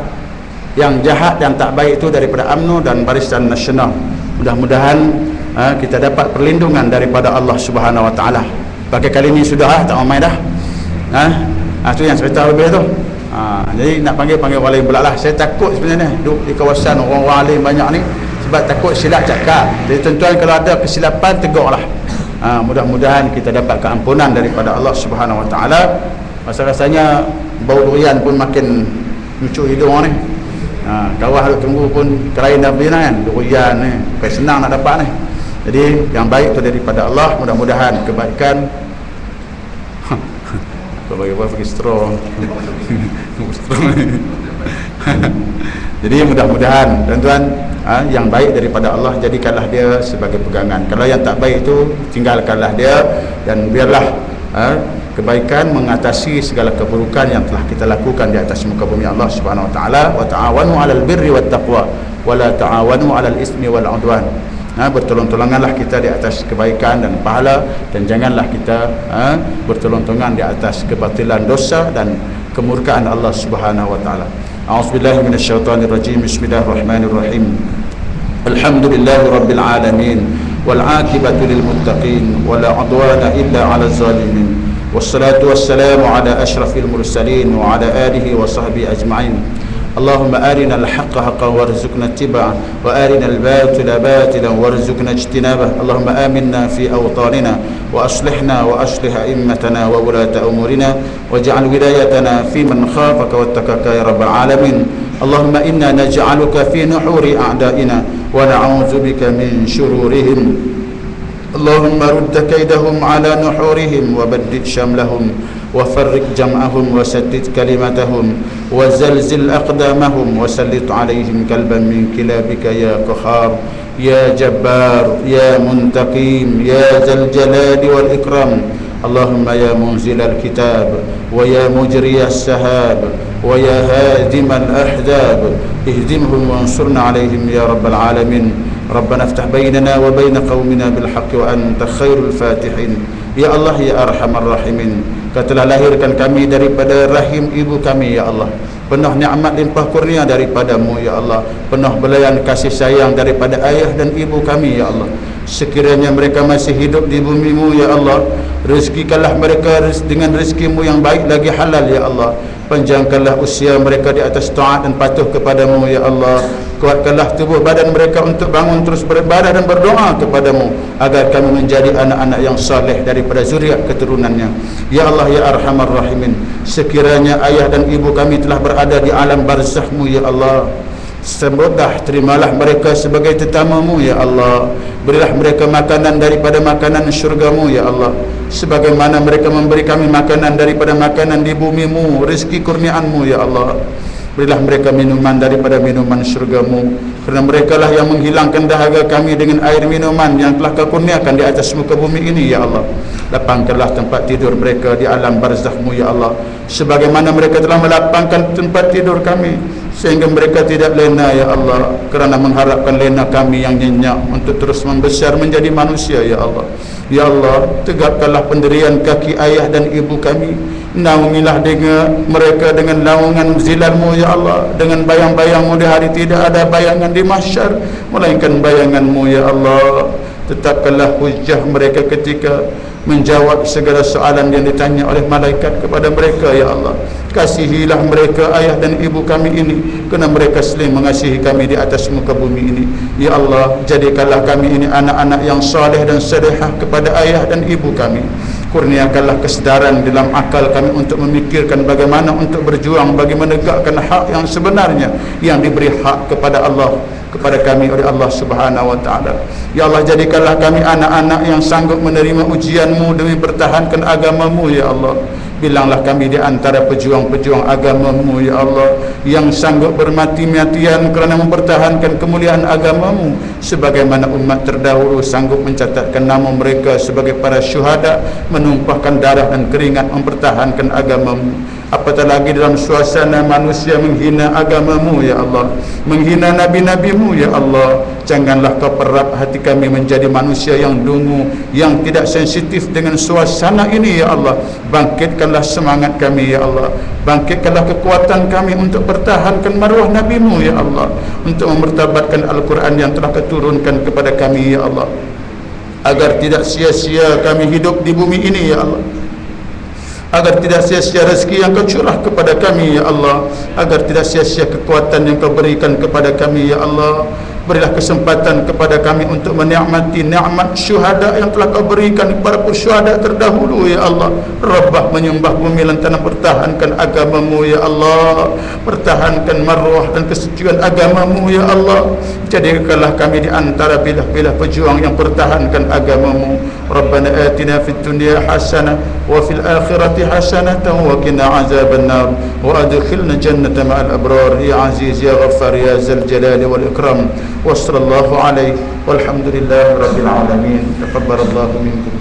yang jahat dan tak baik itu daripada UMNO dan Barisan Nasional. Mudah-mudahan kita dapat perlindungan daripada Allah Subhanahu wa taala. Pakai kali ni sudah tak ramai dah. Itu yang cerita lebih tu. Jadi nak panggil wali pula lah. Saya takut sebenarnya duduk di kawasan orang-orang alim banyak ni, sebab takut silap cakap. Jadi tuan-tuan kalau ada kesilapan tegurlah. Mudah-mudahan kita dapat keampunan daripada Allah Subhanahu wa taala. Rasa-rasanya bau durian pun makin lucu hidung ni. Kawah duk tunggu pun kerain dah bina kan, durian ni bukan senang nak dapat ni. Jadi yang baik tu daripada Allah. Mudah-mudahan kebaikan bagi apa pergi straw. Jadi mudah-mudahan tuan-tuan, yang baik daripada Allah jadikanlah dia sebagai pegangan. Kalau yang tak baik itu tinggalkanlah dia, dan biarlah kebaikan mengatasi segala keburukan yang telah kita lakukan di atas muka bumi Allah Subhanahu wa taala. Wa ta'awanu 'alal birri wat taqwa wa la ta'awanu 'alal ismi wal 'udwan. Bertolong-tolonganlah kita di atas kebaikan dan pahala, dan janganlah kita bertolong-tolongan di atas kebatilan, dosa dan kemurkaan Allah Subhanahu wa taala. A'udzubillahi minasyaitonir rajim. Bismillahirrahmanirrahim. Alhamdulillahirabbil alamin wal 'aqibatu lil muttaqin wa la 'udwana illa 'alal zalimin. Wassalatu wassalamu ala asyrafil mursalin wa ala alihi wa sahbihi ajma'in. Allahumma arina al-haqqa haqqan warzuqna ittiba'ah wa arina al-batila batilan warzuqna ijtinabah. Allahumma aminna fi awtanina wa aslihna wa aslih a'immatana wa wulata umurina waj'al wilayatana fi man khafaka wattaqaka ya rabbal alamin. Allahumma inna naj'aluka fi nuhuri a'da'ina wa na'udzu bika min shururihim. اللهم رد كيدهم على نحورهم وبدد شملهم وفرق جمعهم وسدد كلمتهم وزلزل أقدامهم وسلط عليهم كلبا من كلابك يا قهار يا جبار يا منتقيم يا ذا الجلال والإكرام. اللهم يا منزل الكتاب ويا مجري السحاب ويا هادم الأحزاب اهدمهم وانصرنا عليهم يا رب العالمين. ربنا افتح بيننا وبين قومنا بالحق وأنت خير الفاتحين. Ya Allah, ya Arhamar Rahimin, Kau telah lahirkan kami daripada rahim ibu kami, ya Allah. Penuh nikmat limpah kurnia daripadamu, ya Allah. Penuh belayan kasih sayang daripada ayah dan ibu kami, ya Allah. Sekiranya mereka masih hidup di bumimu, ya Allah, rezekikanlah mereka dengan rezekimu yang baik lagi halal, ya Allah. Panjangkanlah usia mereka di atas taat dan patuh kepadamu, ya Allah. Kuatkanlah tubuh badan mereka untuk bangun terus beribadah dan berdoa kepadamu, agar kami menjadi anak-anak yang saleh daripada zuriat keturunannya. Ya Allah, ya Arhamar Rahimin, sekiranya ayah dan ibu kami telah berada di alam barzahmu, ya Allah, Semoga terimalah mereka sebagai tetamu-Mu ya Allah. Berilah mereka makanan daripada makanan syurga-Mu ya Allah, sebagaimana mereka memberi kami makanan daripada makanan di bumi-Mu, rezeki kurniaan-Mu ya Allah. Berilah mereka minuman daripada minuman syurga-Mu, kerana mereka lah yang menghilangkan dahaga kami dengan air minuman yang telah Kau kurniakan di atas muka bumi ini ya Allah. Lapangkanlah tempat tidur mereka di alam barzakh-Mu ya Allah, sebagaimana mereka telah melapangkan tempat tidur kami, sehingga mereka tidak lena ya Allah, kerana mengharapkan lena kami yang nyenyak untuk terus membesar menjadi manusia ya Allah. Ya Allah, tegakkanlah pendirian kaki ayah dan ibu kami, naungilah mereka dengan naungan zilal-Mu ya Allah, dengan bayang-bayang-Mu di hari tidak ada bayangan di mahsyar melainkan bayangan-Mu ya Allah. Tetapkanlah hujjah mereka ketika menjawab segala soalan yang ditanya oleh malaikat kepada mereka ya Allah. Kasihilah mereka ayah dan ibu kami ini, kerana mereka saling mengasihi kami di atas muka bumi ini ya Allah. Jadikanlah kami ini anak-anak yang saleh dan salihah kepada ayah dan ibu kami. Kurniakanlah kesedaran dalam akal kami untuk memikirkan bagaimana untuk berjuang bagi menegakkan hak yang sebenarnya yang diberi hak kepada Allah, kepada kami oleh Allah Subhanahu wa taala. Ya Allah, jadikanlah kami anak-anak yang sanggup menerima ujian-Mu demi bertahankan agama-Mu ya Allah. Bilanglah kami di antara pejuang-pejuang agama-Mu ya Allah, yang sanggup bermati-matian kerana mempertahankan kemuliaan agama-Mu, sebagaimana umat terdahulu sanggup mencatatkan nama mereka sebagai para syuhada, menumpahkan darah dan keringat mempertahankan agama-Mu. Apatah lagi dalam suasana manusia menghina agama-Mu ya Allah, menghina nabi-nabi-Mu ya Allah. Janganlah Kau perap hati kami menjadi manusia yang dungu, yang tidak sensitif dengan suasana ini ya Allah. Bangkitkanlah semangat kami ya Allah, bangkitkanlah kekuatan kami untuk pertahankan maruah nabi-Mu ya Allah, untuk memertabatkan Al-Quran yang telah Kau turunkan kepada kami ya Allah, agar tidak sia-sia kami hidup di bumi ini ya Allah, agar tidak sia-sia rezeki yang Kau curah kepada kami ya Allah, agar tidak sia-sia kekuatan yang Kau berikan kepada kami ya Allah. Berilah kesempatan kepada kami untuk menikmati nikmat syuhada yang telah Kau berikan kepada syuhada terdahulu ya Allah. Rabbah menyembah bumi dan tanah, pertahankan agama-Mu ya Allah, pertahankan maruah dan kesucian agama-Mu ya Allah. Jadikanlah kami di antara pilah-pilah pejuang yang pertahankan agama-Mu. Rabbana atina fid dunya hasanah wa fil akhirati hasanah wa qina azabannar wa adkhilna jannata ma'al abrar ya aziz ya ghaffar ya zal jalali wal ikram. Wassallallahu alaihi walhamdulillahi rabbil alamin. Taqabbalallahu minkum.